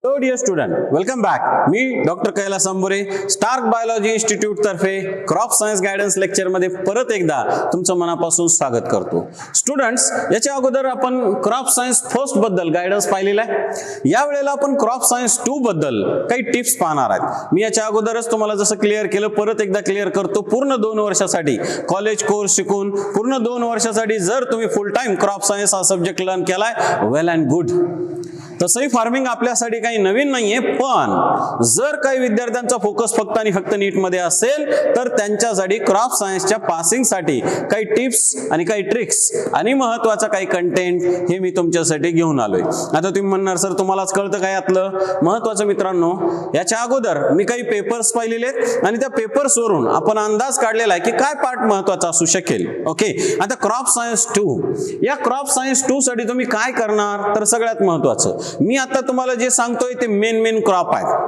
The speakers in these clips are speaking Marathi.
So dear student, welcome back. मी doctor Kailas Ambure, Stark biology institute तर्फे क्रॉप सायन्स गायडन्स लेक्चर मध्ये परत एकदा तुमचं मनापासून स्वागत करतो. स्टुडंट्स, याच्या अगोदर आपण क्रॉप सायन्स फर्स्ट बद्दल गायडन्स पाहिलेला आहे. या वेळेला आपण क्रॉप सायन्स 2 बद्दल काही टिप्स पाहणार आहोत. मी याच्या अगोदरच तुम्हाला जसं क्लिअर केलं परत एकदा क्लिअर करतो. पूर्ण 2 वर्षासाठी कॉलेज कोर्स शिकून पूर्ण 2 वर्षासाठी जर तुम्ही फुल टाइम क्रॉप सायन्स हा सब्जेक्ट लर्न केलाय, वेल अँड गुड. तसंही फार्मिंग आपल्यासाठी काही नवीन नाहीये, पण जर काही विद्यार्थ्यांचा फोकस फक्त आणि फक्त नीट मध्ये असेल तर त्यांच्यासाठी क्रॉप सायन्सच्या पासिंग साठी काही टिप्स आणि काही ट्रिक्स आणि महत्त्वाचा काही कंटेंट हे मी तुमच्यासाठी घेऊन आलोय. आता तुम्ही म्हणणार सर तुम्हालाच कळतं काय यातलं? महत्त्वाचं मित्रांनो, याच्या अगोदर मी काही पेपर्स पाहिलेले आहेत आणि त्या पेपर्स वरून आपण अंदाज काढलेला आहे की काय पार्ट महत्त्वाचा असू शकेल. ओके, आता क्रॉप सायन्स 2, या क्रॉप सायन्स 2 साठी तुम्ही काय करणार? तर सगळ्यात महत्त्वाचं मी आता तुम्हाला जे सांगतोय ते मेन क्रॉप आहे.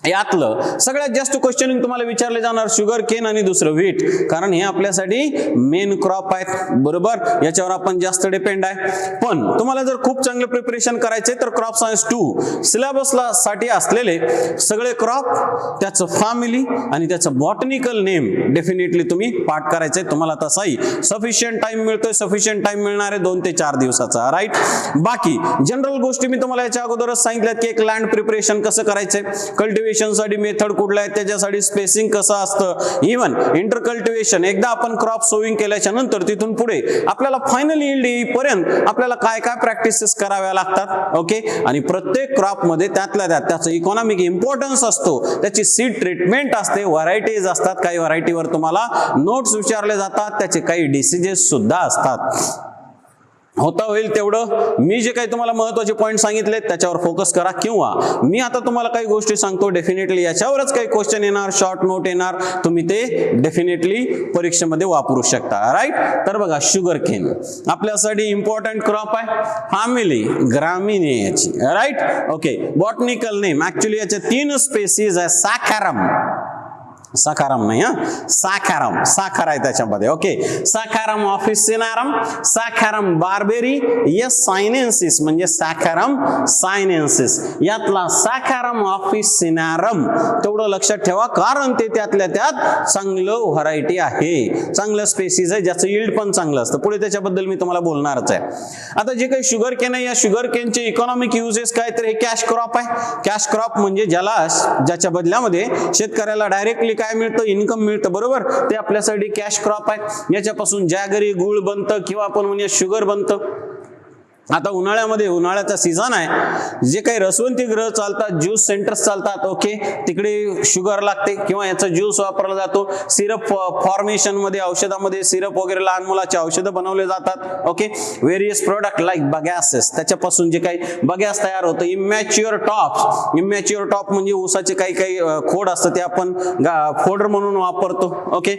यातलं सगळ्यात जास्त क्वेश्चनिंग तुम्हाला विचारले जाणार शुगर केन आणि दुसरं व्हीट, कारण हे आपल्यासाठी मेन क्रॉप आहेत. बरोबर, याच्यावर आपण जास्त डिपेंड आहे. पण तुम्हाला जर खूप चांगलं प्रिपरेशन करायचे तर क्रॉप सायन्स 2 सिलेबसला साठी असलेले सगळे क्रॉप, त्याचं फॅमिली आणि त्याचं बॉटनिकल नेम डेफिनेटली तुम्ही पाठ करायचंय. तुम्हाला तसाही सफिशियंट टाइम मिळतोय, सफिशियंट टाइम मिळणार आहे 2 ते 4 दिवसाचा. राईट, बाकी जनरल गोष्टी मी तुम्हाला याच्या अगोदरच सांगितल्यात की एक लँड प्रिपरेशन कसं करायचंय, कल्टिवेशन साठी मेथड कुठला आहे, त्याच्यासाठी स्पेसिंग कसं असतं, इव्हन इंटरकल्टिवेशन. एकदा आपण क्रॉप सोविंग केल्याच्या नंतर तिथून पुढे आपल्याला फायनल यील्ड येईपर्यंत आपल्याला काय काय प्रॅक्टिसेस कराव्या लागतात. ओके, आणि प्रत्येक क्रॉप मध्ये त्यातल्या त्यात त्याचं इकॉनॉमिक इम्पॉर्टन्स असतो, त्याची सीड ट्रीटमेंट असते, व्हरायटीज असतात, काही व्हरायटीवर तुम्हाला नोट्स विचारले जातात, त्याचे काही डिसीजेस सुद्धा असतात. होता होईल तेवढं मी जे काही तुम्हाला महत्त्वाचे पॉईंट सांगितले त्याच्यावर फोकस करा, किंवा मी आता तुम्हाला काही गोष्टी सांगतो डेफिनेटली याच्यावरच काही क्वेश्चन येणार, शॉर्ट नोट येणार, तुम्ही ते डेफिनेटली परीक्षेमध्ये वापरू शकता. राईट, तर बघा शुगर केन आपल्यासाठी इम्पॉर्टंट क्रॉप आहे, फॅमिली ग्रामिनेची. Right, okay, botanical name actually याचे 3 स्पेसीज आहे. साखारम नाही, साखारम, साखर आहे त्याच्यामध्ये. ओके, साखारम ऑफिसिनारम, साखारम बार्बेरी, यस सायनेन्सिस म्हणजे साखारम सायनेन्सिस. यातला साखारम ऑफिसिनारम तेवढं लक्षात ठेवा, कारण ते त्यातल्या त्यात चांगलं व्हरायटी आहे, चांगलं स्पेसीज आहे, ज्याचं यील्ड पण चांगलं असतं. पुढे त्याच्याबद्दल मी तुम्हाला बोलणारच आहे. आता जे काही शुगर केन आहे, या शुगर केनचे इकॉनॉमिक युजेस काय, तर हे कॅश क्रॉप आहे. कॅश क्रॉप म्हणजे ज्याच्या बदल्यामध्ये शेतकऱ्याला डायरेक्टली काय मिळतं, इन्कम मिळतं. बरोबर, ते आपल्यासाठी कॅश क्रॉप आहे. याच्यापासून जॅगरी, गुळ बनतं किंवा आपण म्हणूया शुगर बनतं. आता उन्हाळ्यामध्ये, उन्हाळ्याचा सीझन आहे, जे काही रसवंती ग्रह चालतात, ज्यूस सेंटर्स चालतात, ओके, तिकडे शुगर लागते किंवा याचा ज्यूस वापरला जातो. सिरप फॉर्मेशन मध्ये, औषधामध्ये सिरप वगैरे लहान मुलाचे औषधं बनवले जातात. ओके, व्हेरियस प्रोडक्ट लाईक बगॅसेस, त्याच्यापासून जे काही बगॅस तयार होतं. इमॅच्युअर टॉप म्हणजे ऊसाचे काही खोड असतं, ते आपण फोडर म्हणून वापरतो. ओके,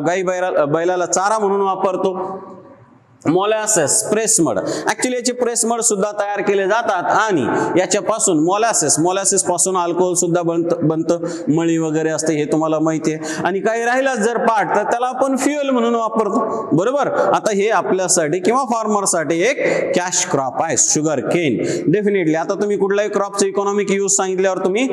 गाई बैलाला चारा म्हणून वापरतो. मोलॅसेस, प्रेसमड, ऍक्च्युली याचे प्रेसमड सुद्धा तयार केले जातात आणि याच्यापासून मोलॅसेस पासून अल्कोहोल सुद्धा बनतं, मळी वगैरे असते, हे तुम्हाला माहिती आहे. आणि काही राहिलाच जर पार्ट तर त्याला आपण फ्युएल म्हणून वापरतो. बरोबर, आता हे आपल्यासाठी किंवा फार्मरसाठी एक कॅश क्रॉप आहे शुगर केन डेफिनेटली. आता तुम्ही कुठल्याही क्रॉपचं इकॉनॉमिक यूज सांगितल्यावर तुम्ही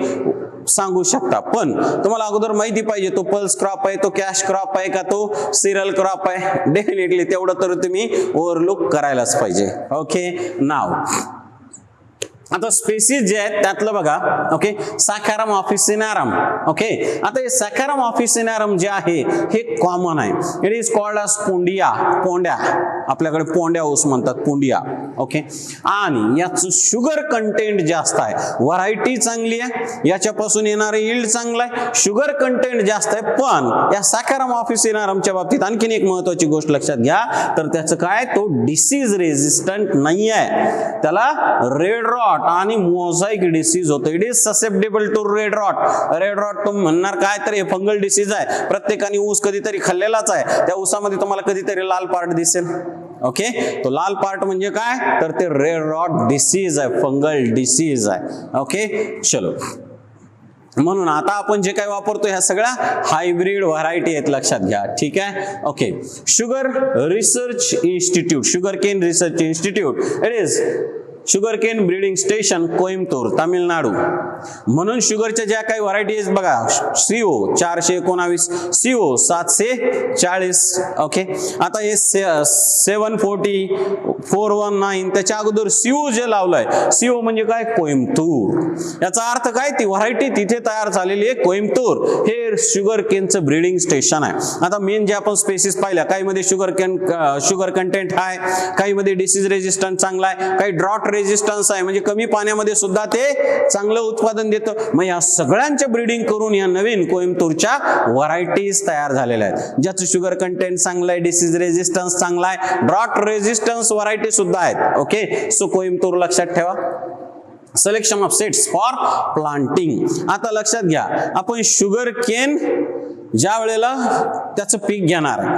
सांगू शकता, पण तुम्हाला अगोदर माहिती पाहिजे तो पल्स क्रॉप आहे, तो कॅश क्रॉप आहे का, तो सिरियल क्रॉप आहे. डेफिनेटली तेवढं तर तुम्ही ओव्हरलुक करायलाच पाहिजे. ओके, नाव आता स्पेसीज जे आहेत त्यातलं बघा. ओके, साखारम ऑफिसिनारम. ओके, आता हे साखारम ऑफिसिनारम जे आहे हे कॉमन आहे. इट इज कॉल्ड as पोंड्या, आपल्याकडे पोंड्या ऊस म्हणतात, पोंडिया. ओके, आणि याचं शुगर कंटेंट जास्त आहे, व्हरायटी चांगली आहे, याच्यापासून येणारे यील्ड चांगलं आहे, शुगर कंटेंट जास्त आहे. पण या साखारम ऑफिसिनारमच्या बाबतीत आणखीन एक महत्वाची गोष्ट लक्षात घ्या, तर त्याचं काय, तो डिसीज रेजिस्टंट नाही आहे. त्याला रेड रॉट आणि मोझाईक डिसीज होतो. It is susceptible to red rot. तुम्ही म्हणणार काय, तर हे फंगल डिसीज आहे. प्रत्येकाने ऊस कधीतरी खाल्लेलाच आहे, त्या ऊसामध्ये तुम्हाला कधीतरी लाल पार्ट दिसेल. ओके, तो लाल पार्ट म्हणजे काय, तर ते रेड रॉट डिसीज आहे, फंगल डिसीज आहे. ओके, चलो, म्हणून आता आपण जे काही वापरतो ह्या सगळ्या हायब्रिड व्हरायटी आहेत, लक्षात घ्या. ठीक आहे, okay. Sugar research institute, sugar cane research institute, it is sugar cane breeding station Coimbatore Tamil Nadu. म्हणून शुगरच्या ज्या काही व्हरायटी आहेत बघा, CO 419, CO 740. ओके, आता हे 740 419 त्याच्या अगोदर CO जे लावलंय, CO म्हणजे काय, कोइंबतूर. याचा अर्थ काय, ती व्हरायटी तिथे तयार झालेली आहे कोइंबतूर. हे शुगर केनचं ब्रीडिंग स्टेशन आहे. आता मेन जे आपण स्पेसिस पाहिल्या, काही मध्ये शुगर कंटेंट आहे, काही मध्ये डिसीज रेजिस्टन्स चांगला आहे, काही ड्रॉट रेजिस्टन्स आहे, म्हणजे कमी पाण्यामध्ये सुद्धा ते चांगलं उत्पादन देतं. मग या सगळ्यांचे ब्रीडिंग करून या नवीन कोइंबतूरच्या व्हरायटीज तयार झालेल्या आहेत, ज्याचं शुगर कंटेंट चांगलं आहे, डिसीज रेजिस्टन्स चांगला आहे, ड्रॉट रेजिस्टन्स व्हरायटी सुद्धा आहेत. ओके, सो कोइंबतूर लक्षात ठेवा. Selection of seeds for planting. आता लक्षात घ्या, आपण शुगर केन ज्या वेळेला त्याचं पीक घेणार आहे,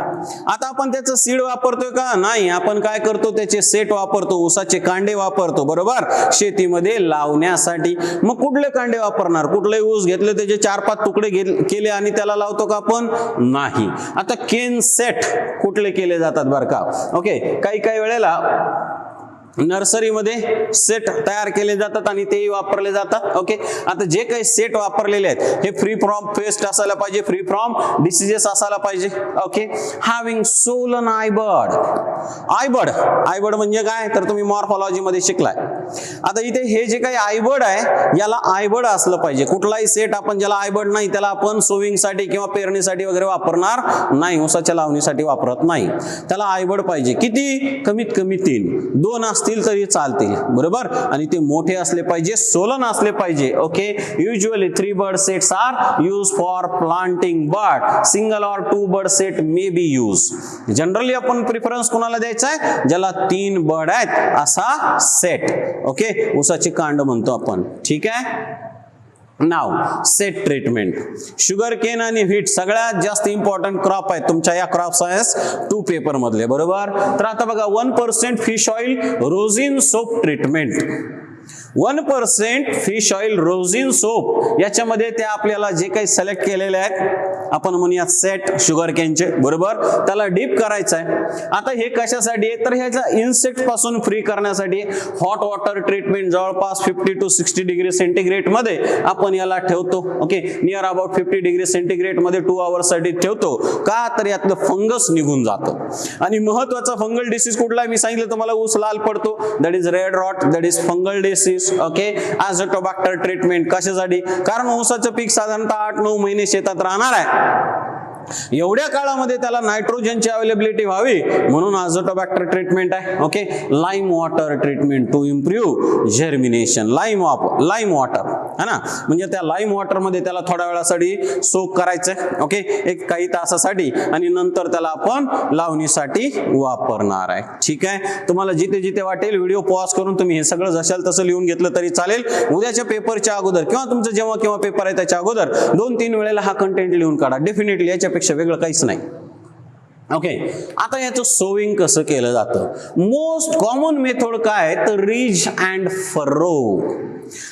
आता आपण त्याचं सीड वापरतोय का, नाही. आपण काय करतो, त्याचे सेट वापरतो, ऊसाचे कांडे वापरतो, बरोबर, शेतीमध्ये लावण्यासाठी. मग कुठले कांडे वापरणार, कुठले ऊस घेतले त्याचे 4-5 तुकडे केले आणि त्याला लावतो का आपण, नाही. आता केन सेट कुठले केले जातात बरं का. ओके, काही वेळेला नर्सरीमध्ये सेट तयार केले जातात आणि तेही वापरले जातात. ओके, आता जे काही सेट वापरलेले आहेत हे फ्री फ्रॉम पेस्ट असायला पाहिजे, फ्री फ्रॉम डिसीजेस असायला पाहिजे. Okay, having swollen eye bud. Eye bud म्हणजे काय, तर तुम्ही मॉर्फॉलॉजी मध्ये शिकलाय. आता इथे हे जे काही आयबर्ड आहे, याला आयबर्ड असलं पाहिजे. कुठलाही सेट आपण ज्याला आयबर्ड नाही त्याला आपण सोविंग साठी किंवा पेरणीसाठी वगैरे वापरणार नाही, ऊसाच्या लावणीसाठी वापरत नाही. त्याला आयबर्ड पाहिजे. किती, कमीत कमी 3, 2 असतील तरी चालतील, बरोबर, आणि ते मोठे असले पाहिजे, सोलन असले पाहिजे. Okay, usually 3 bird sets are used for planting, but single or 2 bird set may be used. Generally आपण प्रिफरन्स कोणाला द्यायचा आहे, ज्याला 3 बर्ड आहेत असा सेट. ओके, ऊसाची कांड म्हणतो आपण. ठीक आहे. नाव सेट ट्रीटमेंट. शुगर केन आणि व्हीट सगळ्यात जास्त इम्पॉर्टंट क्रॉप आहे तुमच्या या क्रॉप सायन्स 2 पेपर मधले, बरोबर. तर आता बघा, 1% fish oil rosin soap treatment. 1% fish oil rosin soap, याच्यामध्ये ते आपल्याला जे काही सिलेक्ट केलेले आहेत आपण म्हणूया सेट शुगर केनचे, बरोबर, त्याला डीप करायचं आहे. आता हे कशासाठी आहे, तर ह्याच्या इन्सेक्ट पासून फ्री करण्यासाठी. हॉट वॉटर ट्रीटमेंट जवळपास 50 to 60 डिग्री सेंटीग्रेड मध्ये आपण याला ठेवतो. Okay, near about 50 degree centigrade मध्ये 2 hours साठी ठेवतो. का, तर यातलं फंगस निघून जातं. आणि महत्वाचा फंगल डिसीज कुठला आहे, मी सांगितलं तुम्हाला, ऊस लाल पडतो, that is red rot, that is fungal disease. Okay, azotobacter treatment कशासाठी, कारण ऊसाचं पीक साधारणतः 8-9 महिने शेतात राहणार आहे. एवढ्या काळामध्ये त्याला नायट्रोजनची अवेलेबिलिटी व्हावी म्हणून अझोटोबॅक्टर ट्रीटमेंट आहे. Okay, lime water treatment to improve germination. Lime water है ना, म्हणजे त्या लाईम वॉटर मध्ये त्याला थोड्या वेळासाठी सोक करायचं. ओके, एक काही तासासाठी, आणि नंतर त्याला आपण लावणीसाठी वापरणार आहे. ठीक आहे. तुम्हाला जिथे जिथे वाटेल व्हिडिओ पॉज करून तुम्ही हे सगळं जशाल तसं लिहून घेतलं तरी चालेल. उद्याच्या पेपरच्या अगोदर किंवा तुमचं जेव्हा केव्हा पेपर आहे त्याच्या अगोदर 2-3 वेळेला हा कंटेंट लिहून काढा. डेफिनेटली याच्यापेक्षा वेगळं काहीच नाही. ओके, आता याचं सोविंग कसं केलं जातं, मोस्ट कॉमन मेथड काय, तर रिज अँड फरो.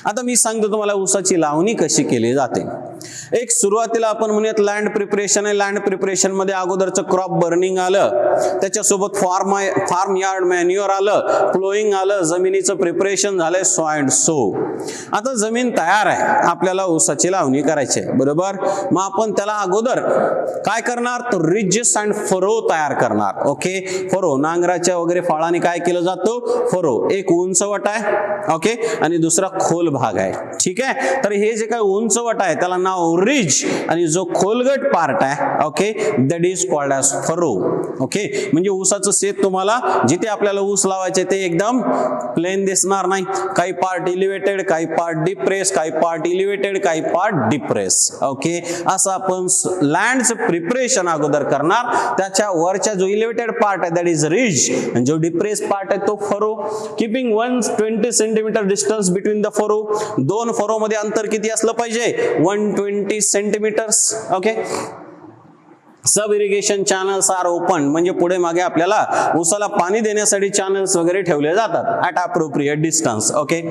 आता मी सांगतो तुम्हाला ऊसाची लावणी कशी केली जाते. एक सुरुवातीला आपण म्हणूयात लँड प्रिपरेशन आहे. लँड प्रिपरेशन मध्ये अगोदरचं क्रॉप बर्निंग आलं, त्याच्यासोबत फार्म यार्ड मॅन्युअर आलं, फ्लोईंग आलं, जमिनीचं प्रिपरेशन झालंय, सो अँड सो. आता जमीन तयार आहे, आपल्याला ऊसाची लावणी करायची आहे, बरोबर. मग आपण त्याला अगोदर काय करणार, तर रिजेस अँड फरो तयार करणार. ओके, फरो नांगराच्या वगैरे फाळाने काय केलं जातं, फरो. एक उंचवट आहे, ओके, आणि दुसरा खोल भाग आहे. ठीक आहे. तर हे जे काही उंचवट आहे त्याला नाव रिज, आणि जो खोलगट पार्ट आहे, okay, that is called as furrow. Okay, म्हणजे ऊसाचं शेत तुम्हाला जिथे आपल्याला ऊस लावायचे ते एकदम प्लेन दिसणार नाही. काही पार्ट इलिव्हेटेड, काही पार्ट डिप्रेस, काही पार्ट इलिव्हेटेड, काही पार्ट डिप्रेस. ओके, असं आपण लँडचं प्रिपरेशन अगोदर करणार. त्याच्या वरच्या जो इलिव्हेटेड पार्ट आहे दॅट इज रिज, आणि जो डिप्रेस पार्ट आहे तो furrow. Keeping 120 centimetre distance between the furrow. 2 furrow मध्ये अंतर किती असलं पाहिजे, 120 सेंटीमीटर्स. ओके, सब इरिगेशन चॅनल्स आर ओपन, म्हणजे पुढे मागे आपल्याला ऊसाला पाणी देण्यासाठी चॅनल्स वगैरे ठेवले जातात at appropriate distance. Okay,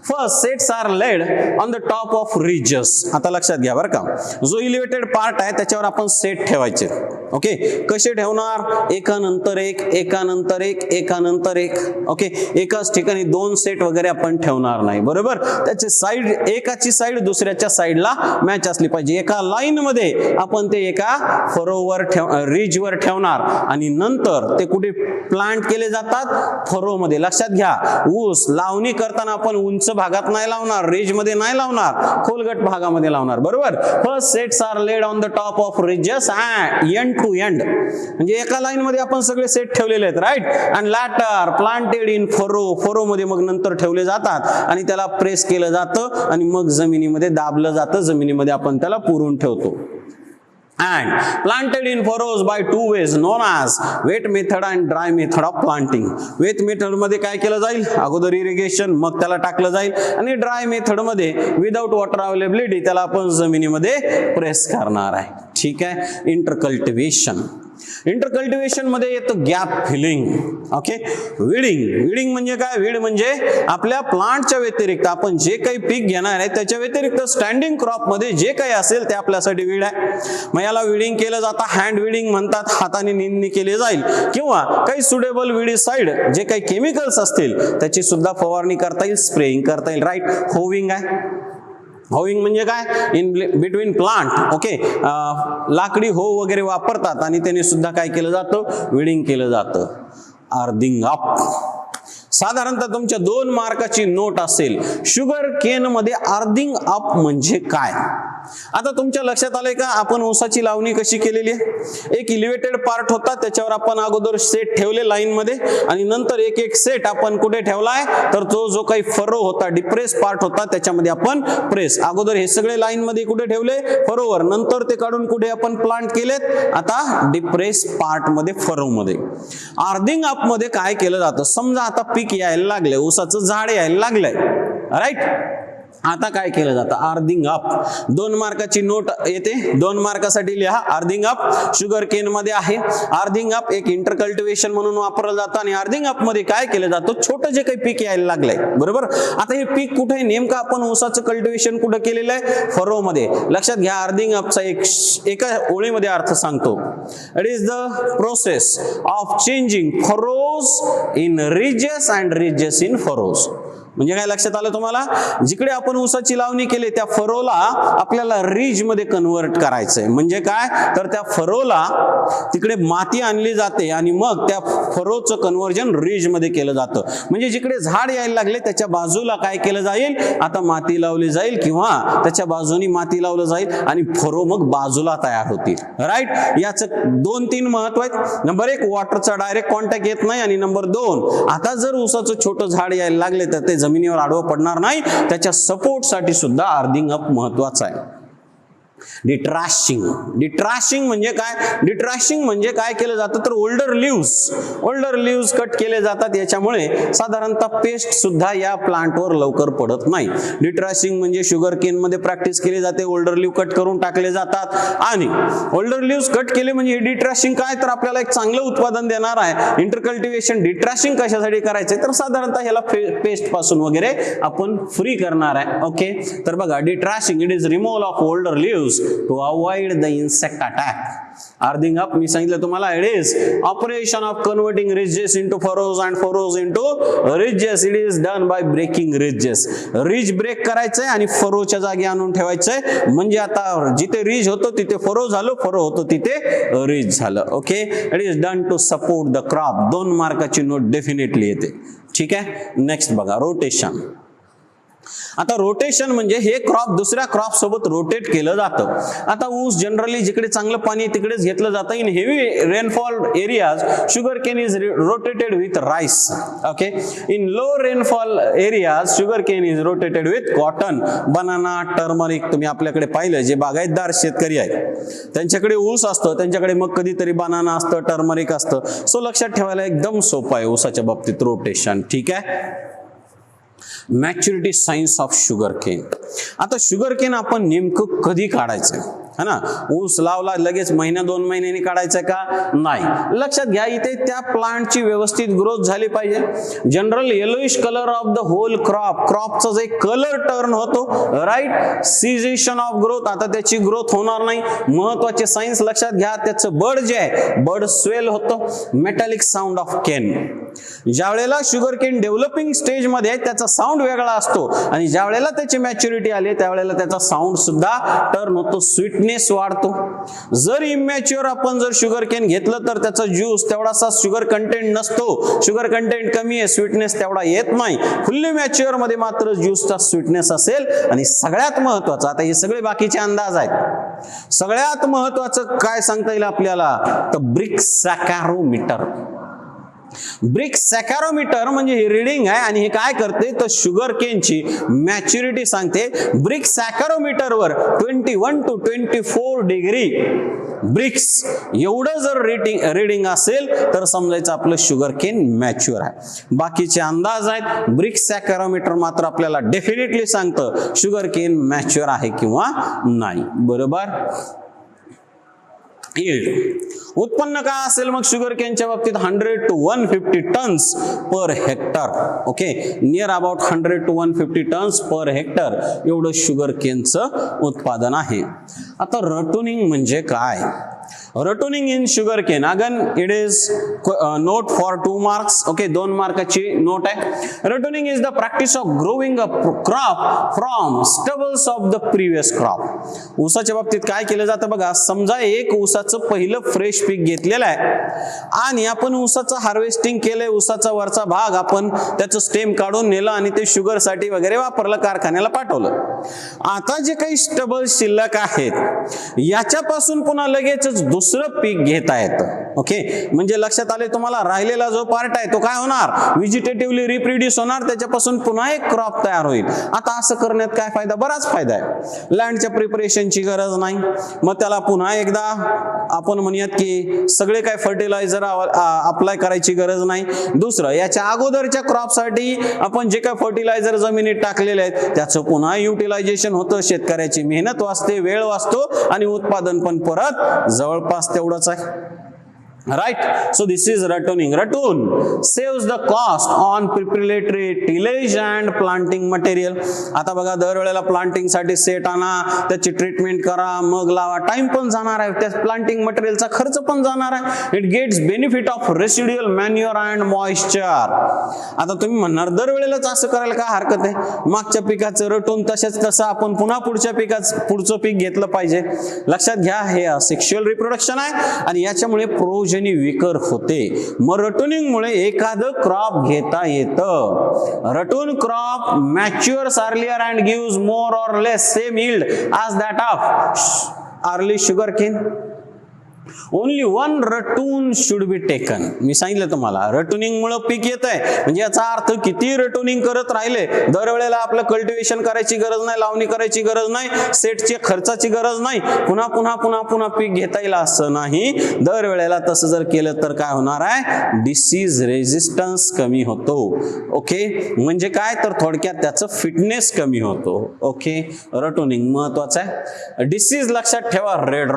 first sets are laid on the top of ridges. आता लक्षात घ्या बरं का, जो इलिव्हेटेड पार्ट आहे त्याच्यावर आपण सेट ठेवायचे. ओके, कसे ठेवणार, एकानंतर एक एकानंतर एक एकानंतर एक. ओके, एकाच ठिकाणी दोन सेट वगैरे आपण ठेवणार नाही, बरोबर. त्याची साईड, एकाची साईड दुसऱ्याच्या साईडला मॅच असली पाहिजे. एका लाईन मध्ये आपण ते एका फरोवर रिज वर ठेवणार आणि नंतर ते कुठे प्लांट केले जातात, फरो मध्ये. लक्षात घ्या, ऊस लावणी करताना आपण उंच भागात नाही लावणार, रिज मध्ये नाही लावणार, खोलगट भागामध्ये लावणार, बरोबर. First sets are laid on the top of ridges end to end, म्हणजे एका लाईन मध्ये आपण सगळे सेट ठेवलेले आहेत, right. And later planted in furrow, furrow मध्ये मग नंतर ठेवले जातात आणि त्याला प्रेस केलं जातं आणि मग जमिनीमध्ये दाबलं जातं, जमिनीमध्ये आपण त्याला पुरून ठेवतो. And planted in furrows by two ways known as wet method and dry method of planting. Wet method मध्ये काय केलं जाईल, अगोदर इरिगेशन, मग त्याला टाकलं जाईल. आणि ड्राय मेथड मध्ये विदाउट वॉटर अवेलेबिलिटी त्याला आपण जमिनीमध्ये प्रेस करणार आहे. ठीक आहे. इंटरकल्टिवेशन, इंटरकल्टिवेशन मध्ये येतं gap filling. Okay, weeding. Weeding म्हणजे काय, वीड म्हणजे आपल्या प्लांटच्या व्यतिरिक्त आपण जे काही पीक घेणार आहे त्याच्या व्यतिरिक्त स्टँडिंग क्रॉप मध्ये जे काही असेल ते आपल्यासाठी वीड आहे. मग याला वीडिंग केलं जातं, हँड वीडिंग म्हणतात, हाताने निंदणी केली जाईल. किंवा काही सुटेबल विडीसाइड जे काही केमिकल्स असतील त्याची सुद्धा फवारणी करता येईल, स्प्रेइंग करता येईल, राईट. होविंग आहे. होविंग म्हणजे काय, इन बिटवीन प्लांट. ओके, लाकडी हो वगैरे वापरतात आणि त्याने सुद्धा काय केलं जातं, विडिंग केलं जातं. अर्थिंग अप, साधारणतः तुमच्या 2 मार्काची नोट असेल, शुगर केन मध्ये अर्थिंग अप म्हणजे काय. आता तुमच्या लक्षात आलंय का, आपण ऊसाची लावणी कशी केलेली आहे. एक इलिव्हेटेड पार्ट होता, त्याच्यावर आपण अगोदर सेट ठेवले लाईन मध्ये आणि नंतर एक एक सेट आपण कुठे ठेवलाय, तर तो जो काही फरो होता, डिप्रेस पार्ट होता, त्याच्यामध्ये आपण प्रेस. अगोदर हे सगळे लाईन मध्ये कुठे ठेवले, फरोवर. नंतर ते काढून कुठे आपण प्लांट केलेत, आता डिप्रेस पार्ट मध्ये, फरो मध्ये. अर्थिंग अप मध्ये काय केलं जातं, समजा आता पीक यायला लागले, ऊसाचं झाड यायला लागलंय, राईट. आता काय केलं जातं, अर्थिंग अप. 2 मार्काची नोट येते, 2 मार्कासाठी लिहा. अर्थिंग अप शुगर केन मध्ये आहे. अर्थिंग अप एक इंटरकल्टिवेशन म्हणून वापरलं जातं आणि अर्थिंग अप मध्ये काय केलं जातं, छोटं जे काही पीक यायला लागलंय, बरोबर. आता हे पीक कुठे आहे, नेमकं आपण ऊसाचं कल्टिवेशन कुठं केलेलं आहे, फरो मध्ये. लक्षात घ्या, अर्थिंग अपचा एका ओळीमध्ये अर्थ सांगतो. It is the process of changing Feroz in ridges and ridges in Feroz. म्हणजे काय लक्षात आलं तुम्हाला, जिकडे आपण ऊसाची लावणी केली त्या फरोला आपल्याला रिज मध्ये कन्व्हर्ट करायचंय. म्हणजे काय, तर त्या फरोला तिकडे माती आणली जाते आणि मग त्या फरोचं कन्व्हर्जन रिज मध्ये केलं जातं. म्हणजे जिकडे झाड यायला लागले त्याच्या बाजूला काय केलं जाईल, आता माती लावली जाईल किंवा त्याच्या बाजूनी माती लावलं जाईल आणि फरो मग बाजूला तयार होतील, राईट. याचं 2-3 महत्व आहेत. नंबर 1, वॉटरचा डायरेक्ट कॉन्टॅक्ट येत नाही आणि नंबर 2, आता जर ऊसाचं छोटं झाड यायला लागले तर ते जमिनीवर आडवं पडणार नाही, त्याच्या सपोर्ट साठी सुद्धा अर्थिंग अप महत्वाचा आहे. डिट्रॅशिंग. डिट्रॅशिंग म्हणजे काय, डिट्रॅशिंग म्हणजे काय केलं जातं, तर ओल्डर लिव्स कट केले जातात. याच्यामुळे साधारणतः पेस्ट सुद्धा या प्लांटवर लवकर पडत नाही. डिट्रॅशिंग म्हणजे शुगर केन मध्ये प्रॅक्टिस केली जाते, ओल्डर लिव्ह कट करून टाकले जातात. आणि ओल्डर लिव्स कट केले म्हणजे डिट्रॅशिंग काय, तर आपल्याला एक चांगलं उत्पादन देणार आहे. इंटरकल्टिवेशन डिट्रॅशिंग कशासाठी करायचंय, तर साधारणतः ह्याला पेस्ट पासून वगैरे आपण फ्री करणार आहे. ओके, तर बघा, detrashing it is removal of older leaves to avoid the insect attack. Earthing up मी सांगितलं तुम्हाला, it is operation of converting ridges into furrows and furrows into ridges. It is done by breaking ridges. ridge break करायचंय आणि फरोच्या जागी आणून ठेवायचंय. म्हणजे आता जिथे ridge होतो तिथे फरो झालं, फरो होतो तिथे ridge झालं. Okay, it is done to support the crop. 2 मार्काची नोट डेफिनेटली येते. ठीक आहे. नेक्स्ट बघा, रोटेशन. आता रोटेशन म्हणजे हे क्रॉप दुसऱ्या क्रॉप सोबत रोटेट केलं जातं. आता ऊस जनरली जिकडे चांगलं पाणी तिकडेच घेतलं जातं. In heavy rainfall areas sugar cane is rotated with rice. Okay, in low rainfall areas sugar cane is rotated with cotton, banana, turmeric. तुम्ही आपल्याकडे पाहिलं जे बागायतदार शेतकरी आहेत त्यांच्याकडे ऊस असतं, त्यांच्याकडे मग कधीतरी बनाना असतं, टर्मरिक असतं. सो लक्षात ठेवायला एकदम सोपं आहे ऊसाच्या बाबतीत रोटेशन. ठीक आहे. Maturity science of sugar cane. आता शुगर केन आपण नेमकं कधी काढायचं, है ना. ऊस लावला लगेच महिना 2 महिन्यांनी काढायचा का, नाही. लक्षात घ्या इथे त्या प्लांटची व्यवस्थित ग्रोथ झाली पाहिजे. General yellowish colour of the whole crop, क्रॉपचा जे कलर टर्न होतो, राईट. सिजेशन ऑफ ग्रोथ, आता त्याची ग्रोथ होणार नाही. महत्वाचे सायन्स लक्षात घ्या, त्याचं बड जे आहे बड स्वेल होतं. मेटॅलिक साऊंड ऑफ केन, ज्या वेळेला शुगर केन डेव्हलपिंग स्टेज मध्ये त्याचा साऊंड वेगळा असतो आणि ज्या वेळेला त्याची मॅच्युरिटी आली त्यावेळेला त्याचा साऊंड सुद्धा टर्न होतो, स्वीटनेस वाढतो. जर इमॅच्युअर आपण जर शुगर केन घेतलं तर त्याचा ज्यूस तेवढासा शुगर कंटेंट नसतो, शुगर कंटेंट कमी आहे, स्वीटनेस तेवढा येत नाही. फुल्ली मॅच्युअर मध्ये मात्र ज्यूसचा स्वीटनेस असेल. आणि सगळ्यात महत्वाचं, आता हे सगळे बाकीचे अंदाज आहेत, सगळ्यात महत्वाचं काय सांगता येईल आपल्याला, तर ब्रिक सॅकॅरोमीटर. ब्रिक सॅकॅरोमीटर म्हणजे हे रीडिंग आहे आणि हे काय करते तर शुगर केनची मॅच्युरिटी सांगते. ब्रिक सॅकॅरोमीटर वर 21 to 24 डिग्री ब्रिक्स एवढं जर रीडिंग असेल तर समजायचं आपलं शुगर केन मॅच्युअर आहे. बाकीचे अंदाज आहेत, ब्रिक सॅकॅरोमीटर मात्र आपल्याला डेफिनेटली सांगतं शुगर केन मॅच्युअर आहे किंवा नाही. बरोबर. यील्ड उत्पन्न काय असेल मग शुगर केनच्या बाबतीत 100 to 150 tons per hectare. Okay, near about 100 to 150 tons per hectare एवढं शुगर केनचं उत्पादन आहे. आता रटुनिंग म्हणजे काय? रटुनिंग in sugar cane, again it is note for 2 marks. Okay, 2 मार्काची नोट आहे. Ratooning is the practice of growing a crop from stubbles of the previous crop. ऊसाच्या बाबतीत काय केलं जातं बघा, समजा एक ऊसाचं पहिलं फ्रेश पीक घेतलेलं आहे आणि आपण ऊसाचं हार्वेस्टिंग केलंय, ऊसाचा वरचा भाग आपण त्याचं स्टेम काढून नेलं आणि ते शुगर साठी वगैरे वापरलं, कारखान्याला पाठवलं. आता जे काही स्टबल शिल्लक आहेत याच्यापासून पुन्हा लगेचच दुसरं पीक घेता येतं. ओके, म्हणजे लक्षात आले तुम्हाला, राहिलेला जो पार्ट आहे तो काय होणार, व्हेजिटेटिव्हली रिप्रोड्यूस होणार, त्याच्यापासून पुन्हा एक क्रॉप तयार होईल. आता असं करण्यात काय फायदा, बराच फायदा आहे. लँडच्या प्रिपरेशनची गरज नाही, मग त्याला पुन्हा एकदा आपण म्हणूयात की सगळे काय फर्टिलायझर अप्लाय करायची गरज नाही. दुसरं, याच्या अगोदरच्या क्रॉपसाठी आपण जे काय फर्टिलायझर जमिनीत टाकलेले आहेत त्याचं पुन्हा युटिलायझेशन होतं, शेतकऱ्याची मेहनत वाचते, वेळ वाचतो आणि उत्पादन पण परत जवळपास तेवढंच आहे. Right, so this is ratoning. Ratoon saves the cost on preparatory tillage and planting material. आता बघा, दरवेळेला प्लांटिंग साठी सेट आणा, त्याची ट्रीटमेंट करा, मग लावा, टाइम पण जाणार आहे, त्या प्लांटिंग मटेरियलचा खर्च पण जाणार आहे. It gets benefit of residual manure and moisture. आता तुम्ही म्हणणार दरवेळेलाच असं करायला काय हरकत आहे, मागच्या पिकाचं रटून तसेच तसं आपण पुन्हा पुढचं पीक घेतलं पाहिजे. लक्षात घ्या, हे सेक्शुअल रिप्रोडक्शन आहे आणि याच्यामुळे विकर होते. मग रटुनिंग मुळे एखादं क्रॉप घेता येतं. Ratoon crop matures earlier and gives more or less same yield as that of early sugar cane. Only one ratoon should be taken. मी सांगितलं तुम्हाला, रटुनिंग मुळे पीक येत आहे म्हणजे याचा अर्थ किती रटुनिंग करत राहिले, दरवेळेला आपलं कल्टिवेशन करायची गरज नाही, लावणी करायची गरज नाही, सेटची खर्चाची गरज नाही, पुन्हा पुन्हा पुन्हा पुन्हा पीक घेता येईल असं नाही. दरवेळेला तसं जर केलं तर काय होणार आहे, डिसीज रेजिस्टन्स कमी होतो. ओके, म्हणजे काय तर थोडक्यात त्याचं फिटनेस कमी होतो. ओके, रटुनिंग महत्वाचं आहे. डिसीज लक्षात ठेवा, रेड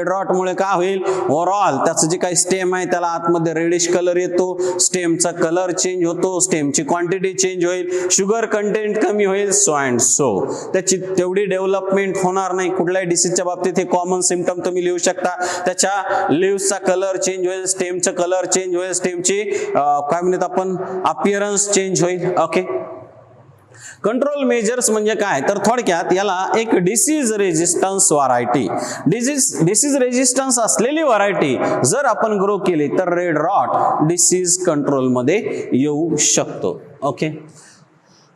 रॉट मुळे काय होईल, ओव्हरऑल त्याचं जे काही स्टेम आहे त्याला आतमध्ये रेडिश कलर येतो, स्टेमचा कलर चेंज होतो, स्टेमची क्वांटिटी चेंज होईल, शुगर कंटेंट कमी होईल, सो अँड सो. त्याची तेवढी डेव्हलपमेंट होणार नाही. कुठल्याही डिसीजच्या बाबतीत हे कॉमन सिम्पटम तुम्ही लिहू शकता. त्याच्या लिव्हचा कलर चेंज होईल, स्टेमचा कलर चेंज होईल, स्टेमची काय म्हणतात आपण अपिअरन्स चेंज होईल. ओके, कंट्रोल मेजर्स म्हणजे काय तर थोडक्यात याला एक disease resistance variety, disease resistance असलेली व्हरायटी जर आपण ग्रो केली तर रेड रॉट डिसीज कंट्रोल मध्ये येऊ शकतो. ओके,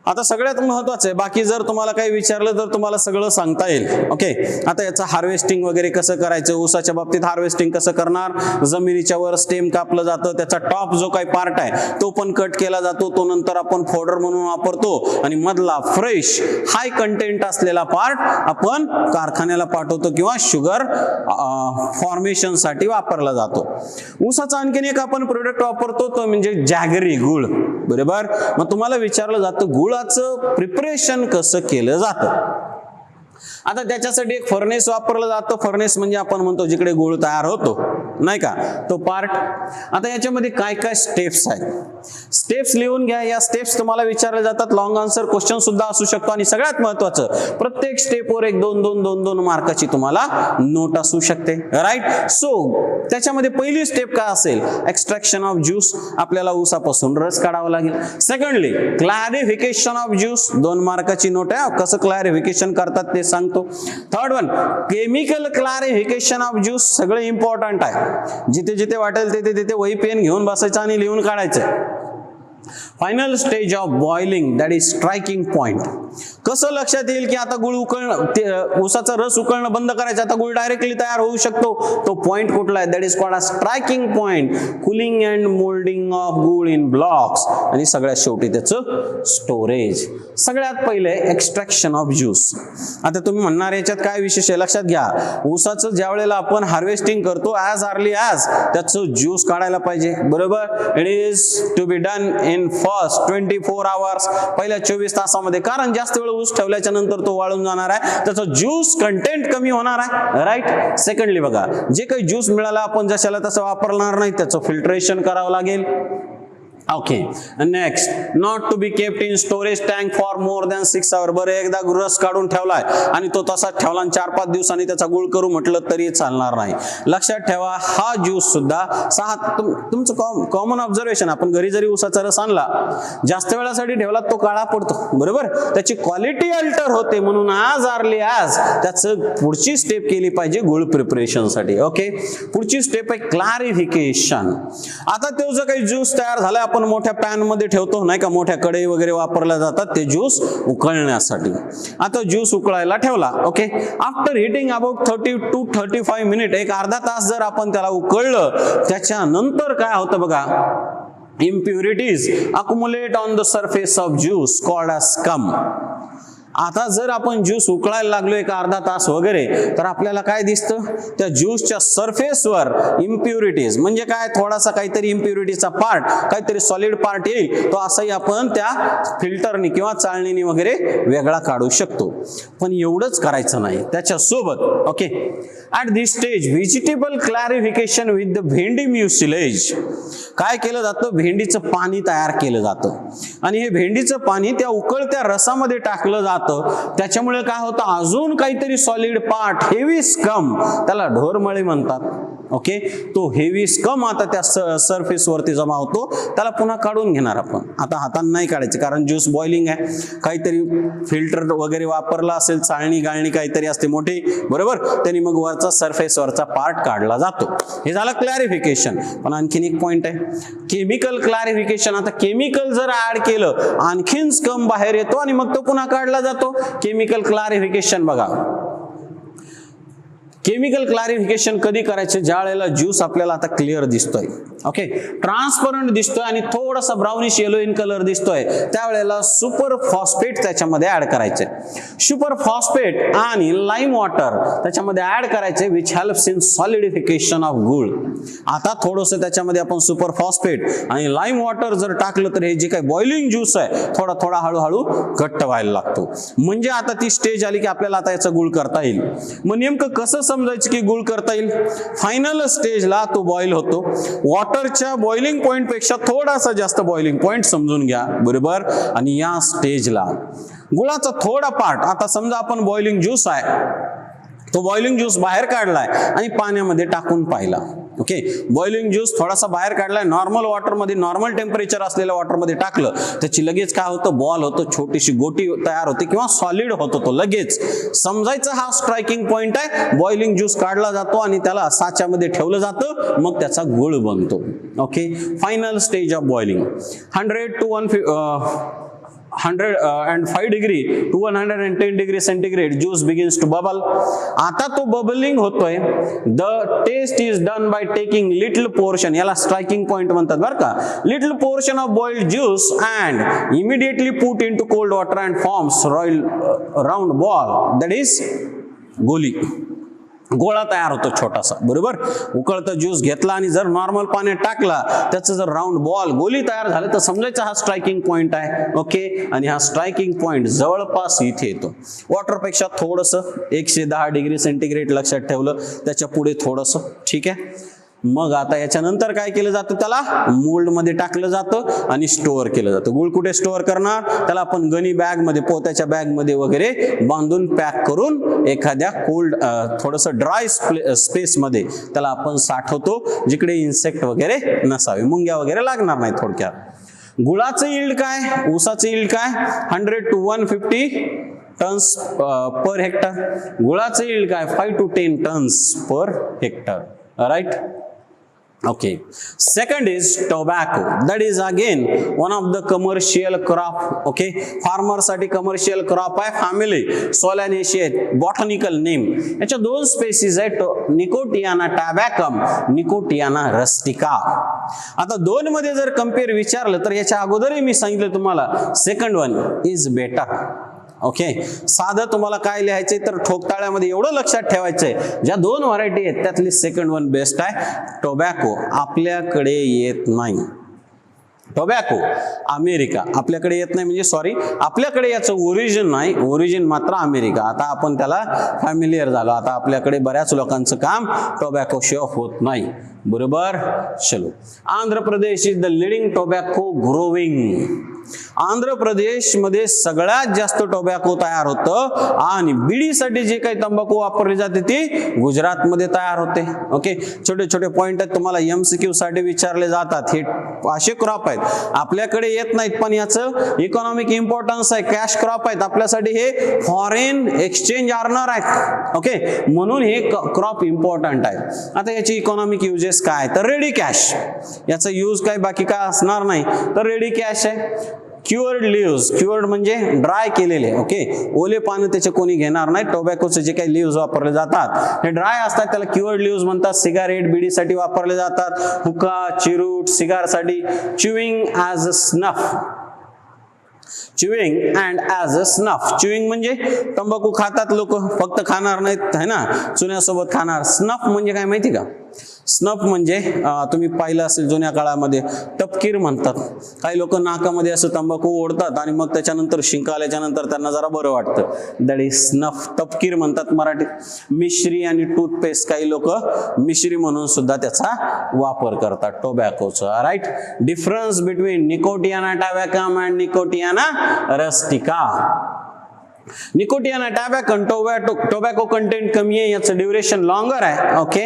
आता सगळ्यात महत्वाचं आहे, बाकी जर तुम्हाला काही विचारलं तर तुम्हाला सगळं सांगता येईल. ओके, आता याचं हार्वेस्टिंग वगैरे कसं करायचं, ऊसाच्या बाबतीत हार्वेस्टिंग कसं करणार, जमिनीच्या वर स्टेम कापलं जातं, त्याचा टॉप जो काही पार्ट आहे तो पण कट केला जातो, तो नंतर आपण फोडर म्हणून वापरतो आणि मधला फ्रेश हाय कंटेंट असलेला पार्ट आपण कारखान्याला पाठवतो किंवा शुगर फॉर्मेशन साठी वापरला जातो. ऊसाचा आणखीन एक आपण प्रोडक्ट वापरतो तो म्हणजे जॅगरी, गुळ. बरोबर, मग तुम्हाला विचारलं जातं गुळाचं प्रिपरेशन कसं केलं जातं. आता त्याच्यासाठी एक फर्नेस वापरलं जातं. फर्नेस म्हणजे आपण म्हणतो जिकडे गुळ तयार होतो, नाही का, तो पार्ट. आता याच्यामध्ये काय काय स्टेप्स आहेत, स्टेप्स लिहून घ्या. या स्टेप्स तुम्हाला विचारले जातात. लॉंग आन्सर क्वेश्चन सुद्धा असू शकतो. आणि सगळ्यात महत्वाचं, प्रत्येक स्टेपवर एक 2-2 मार्काची तुम्हाला नोट असू शकते. राईट. सो त्याच्यामध्ये पहिली स्टेप काय असेल, एक्स्ट्रॅक्शन ऑफ ज्यूस. आपल्याला ऊसापासून रस काढावा लागेल. सेकंडली क्लॅरिफिकेशन ऑफ ज्यूस, 2 मार्काची नोट आहे. कसं क्लॅरिफिकेशन करतात ते सांगतो. Third one, chemical clarification of juice. सगळं इम्पॉर्टंट आहे. जिथे जिथे वाटेल तिथे वही पेन घेऊन बसायचं आणि लिहून काढायचं. Final stage of boiling, that is striking point. कसं लक्षात येईल की आता गुळ उकळणं, ऊसाचा रस उकळणं बंद करायचं, आता गुळ डायरेक्टली तयार होऊ शकतो, तो पॉइंट कुठला आहे, that is called a striking point. Cooling and moulding of गुळ इन ब्लॉक्स. आणि सगळ्यात शेवटी त्याचं स्टोरेज. सगळ्यात पहिले एक्स्ट्रॅक्शन ऑफ ज्यूस. आता तुम्ही म्हणणार याच्यात काय विशेष आहे, लक्षात घ्या. ऊसाचं ज्या वेळेला आपण हार्वेस्टिंग करतो, ॲज अर्ली ॲज त्याचं ज्यूस काढायला पाहिजे, बरोबर. It is to be done in first 24 hours, पहिल्या 24 तासामध्ये. कारण जास्त वेळ ऊस ठेवल्याच्या नंतर तो वाळून जाणार आहे, त्याचं ज्यूस कंटेंट कमी होणार आहे. राईट. सेकंडली बघा, जे काही ज्यूस मिळाला आपण जशाला तसं वापरणार नाही, त्याचं फिल्ट्रेशन करावं लागेल. Okay. Next, not to be kept in storage tank for more than 6 hours. बरं, एकदा रस काढून ठेवलाय आणि तो तसाच ठेवला आणि 4-5 दिवसांनी त्याचा गुळ करू म्हटलं तरी चालणार नाही. लक्षात ठेवा, हा ज्यूस सुद्धा तुमचं कॉमन ऑब्झर्वेशन, आपण घरी जरी ऊसाचा रस आणला, जास्त वेळासाठी ठेवला तो काळा पडतो, बरोबर. त्याची क्वालिटी अल्टर होते. म्हणून आज अर्ली आज त्याचं पुढची स्टेप केली पाहिजे गुळ प्रिपरेशनसाठी. ओके. पुढची स्टेप आहे क्लॅरिफिकेशन. आता तो जो काही ज्यूस तयार झाला आपण मोठ्या पॅन मध्ये ठेवतो, नाही का, मोठ्या कढई वगैरे वापरल्या जातात ते ज्यूस उकळण्यासाठी. आता ज्यूस उकळायला ठेवला. Okay. After heating about 30 to 35 minutes, एक अर्धा तास जर आपण त्याला उकळलं, त्याच्यानंतर काय होतं बघा, impurities accumulate on the surface of juice called as scum. आता जर आपण ज्यूस उकळायला लागलो एक अर्धा तास वगैरे, तर आपल्याला काय दिसतं, त्या ज्यूसच्या सरफेसवर इम्प्युरिटीज, म्हणजे काय, थोडासा काहीतरी इम्प्युरिटीचा पार्ट, काहीतरी सॉलिड पार्ट येईल, तो असंही आपण त्या फिल्टरनी किंवा चाळणीने वगैरे वेगळा काढू शकतो. पण एवढंच करायचं नाही, त्याच्यासोबत okay, at this stage vegetable clarification with the भेंडी म्युसिलेज. काय केलं जातं, भेंडीचं पाणी तयार केलं जातं आणि हे भेंडीचं पाणी त्या उकळत्या रसामध्ये टाकलं जातं. त्याच्यामुळे काय होतं, अजून काहीतरी सॉलिड पार्ट, हेवी स्कम, त्याला ढोरमळी म्हणतात. ओके. तो हेवी स्कम आता त्या सरफेस वरती जमा होतो, त्याला पुन्हा काढून घेणार आपण. आता हाताने नाही काढायचे, कारण ज्यूस बॉइलिंग आहे. काहीतरी फिल्टर वगैरे वापरला असेल, चाळणी गाळणी काहीतरी असते मोठी, बरोबर, त्यांनी मग वरचा सरफेस वरचा पार्ट काढला जातो. हे झालं क्लॅरिफिकेशन. पण आणखीन एक पॉइंट आहे, केमिकल क्लॅरिफिकेशन. आता केमिकल जर ऍड केलं, आणखीन स्कम बाहेर येतो आणि मग तो पुन्हा काढला जातो. केमिकल क्लॅरिफिकेशन बघा, केमिकल क्लॅरिफिकेशन कधी करायचे, ज्या वेळेला ज्यूस आपल्याला आता क्लिअर दिसतोय, ओके, ट्रान्सपरंट दिसतोय आणि थोडासा ब्राउनिश येलो इन कलर दिसतोय, त्यावेळेला सुपर फॉस्फेट त्याच्यामध्ये ऍड करायचे. सुपर फॉस्फेट आणि लाईम वॉटर त्याच्यामध्ये ऍड करायचे, which helps in solidification of गुळ. आता थोडस त्याच्यामध्ये आपण सुपर फॉस्फेट आणि लाईम वॉटर जर टाकलं, तर हे जे काही बॉइलिंग ज्यूस आहे थोडा थोडा हळूहळू घट्ट व्हायला लागतो. म्हणजे आता ती स्टेज आली की आपल्याला आता याचा गुळ करता येईल. मग नेमकं कसं समजायचं की गुळ करता येईल, फायनल स्टेजला तो बॉईल होतो. वॉटरच्या बॉइलिंग पॉइंट पेक्षा थोडासा जास्त बॉइलिंग पॉइंट समजून घ्या, बरोबर. आणि या स्टेजला गुळाचा थोडा पार्ट, आता समजा आपण बॉइलिंग ज्यूस आहे, तो बॉइलिंग ज्यूस बाहेर काढलाय आणि पाण्यामध्ये टाकून पाहिला. ओके, बॉइलिंग ज्यूस थोडासा बाहेर काढलाय, नॉर्मल वॉटर मध्ये, नॉर्मल टेम्परेचर असलेल्या वॉटर मध्ये टाकलं, त्याची लगेच काय होतं, बॉल होतो, छोटीशी गोटी तयार होते किंवा सॉलिड होतो. तो लगेच समजायचं हा स्ट्रायकिंग पॉइंट आहे. बॉइलिंग ज्यूस काढला जातो आणि त्याला साच्यामध्ये ठेवलं जातं, मग त्याचा गुळ बनतो. Okay. Final stage of boiling 105 degree to 110 degree centigrade juice begins to bubble. आता तो बबलिंग होतोय. The taste is done by taking little portion, याला स्ट्रायकिंग पॉइंट म्हणतात बरं का, little portion of boiled juice and immediately put into cold water and forms round ball, that is गोली. गोळा तयार होतो छोटासा, बरोबर. उकळता ज्यूस घेतला आणि जर नॉर्मल पाण्यात टाकला, त्याचं जर राऊंड बॉल गोली तयार झाले तर समजायचं हा स्ट्रायकिंग पॉइंट आहे. ओके, आणि हा स्ट्रायकिंग पॉइंट जवळपास इथे येतो. वॉटरपेक्षा थोडंसं 110 डिग्री सेंटीग्रेड लक्षात ठेवलं, त्याच्या पुढे थोडंसं, ठीक आहे. मग आता याच्यानंतर काय केलं जातं, त्याला मोल्ड मध्ये टाकलं जातं आणि स्टोअर केलं जातं. गुळ कुठे स्टोअर करणार, त्याला आपण गणी बॅग मध्ये, पोत्याच्या बॅग मध्ये वगैरे बांधून पॅक करून एखाद्या कोल्ड थोडंसं ड्राय स्पेस मध्ये त्याला आपण साठवतो, जिकडे इन्सेक्ट वगैरे नसावे, मुंग्या वगैरे लागणार नाही. थोडक्यात गुळाचं यील्ड काय, ऊसाचं यील्ड काय, 100 to 150 टन्स पर हेक्टर. गुळाचं यील्ड काय, 5 to 10 tons per hectare. Right. Okay, second is tobacco. That is again one of the commercial crop. Okay, farmer साठी commercial crop आहे. family Solanaceae, botanical name. याच्या दोन species आहेत, Nicotiana tabacum, Nicotiana rustica. आता दोन मध्ये जर कंपेअर विचारलं तर याच्या अगोदरही मी सांगितलं तुम्हाला, second one is better. Okay, साधं तुम्हाला काय लिहायचंय तर ठोकताळ्यामध्ये एवढं लक्षात ठेवायचंय, ज्या दोन व्हरायटी आहेत त्यातली सेकंड वन बेस्ट आहे. टोबॅको आपल्याकडे येत नाही. टोबॅको अमेरिका आपल्याकडे येत नाही, म्हणजे सॉरी, आपल्याकडे याचं ओरिजिन नाही, ओरिजिन मात्र अमेरिका. आता आपण त्याला फॅमिलियर झालो. आता आपल्याकडे बऱ्याच लोकांचं काम टोबॅको शिवाय होत नाही, बरोबर. चलो, Andhra Pradesh is the leading tobacco growing. Andhra Pradesh मध्ये सगळ्यात जास्त टोबॅको तयार होतं आणि बिडीसाठी जे काही तंबाखू वापरली जाते ती गुजरात मध्ये तयार होते. ओके, छोटे छोटे पॉइंट आहेत, तुम्हाला एमसीक्यू साठी विचारले जातात. हे असे क्रॉप आहेत आपल्याकडे येत नाहीत, पण याचं इकॉनॉमिक इम्पॉर्टन्स आहे. कॅश क्रॉप आहेत आपल्यासाठी, हे फॉरेन एक्सचेंज अर्नर आहेत. ओके, म्हणून हे क्रॉप इम्पॉर्टंट आहे. आता याची इकॉनॉमिक युजेस काय, तर रेडी कॅश. याचा यूज काय बाकी काय असणार नाही, तर रेडी कॅश आहे. क्युअर्ड लिव्स, क्युअर्ड म्हणजे ड्राय केलेले. ओके, ओले पानं त्याचे कोणी घेणार नाही. टोबॅकोचे जे काही लिव्स वापरले जातात हे ड्राय असतात, त्याला क्युअर्ड लिव्स म्हणतात. सिगारेट बिडीसाठी वापरले जातात, हुक्का, चिरूट, सिगारसाठी. Chewing as a snuff, chewing and as a snuff. Chewing म्हणजे तंबाखू खातात लोक, फक्त खाणार नाहीत है ना, चुन्यासोबत खाणार. स्नफ म्हणजे काय माहिती का, स्नफ म्हणजे तुम्ही पाहिलं असेल जुन्या काळामध्ये तपकीर म्हणतात. काही लोक नाकामध्ये असं तंबाखू ओढतात आणि मग त्याच्यानंतर शिंक आल्याच्या नंतर त्यांना जरा बरं वाटतं, दॅट इज स्नफ. तपकीर म्हणतात मराठीत. मिश्री आणि टूथपेस्ट, काही लोक मिश्री म्हणून सुद्धा त्याचा वापर करतात टोबॅकोचा. Right. Difference between nicotiana tabacum and nicotiana rustica. Nicotiana tabacum tobacco content कमी आहे, याचं ड्युरेशन लॉंगर आहे. ओके,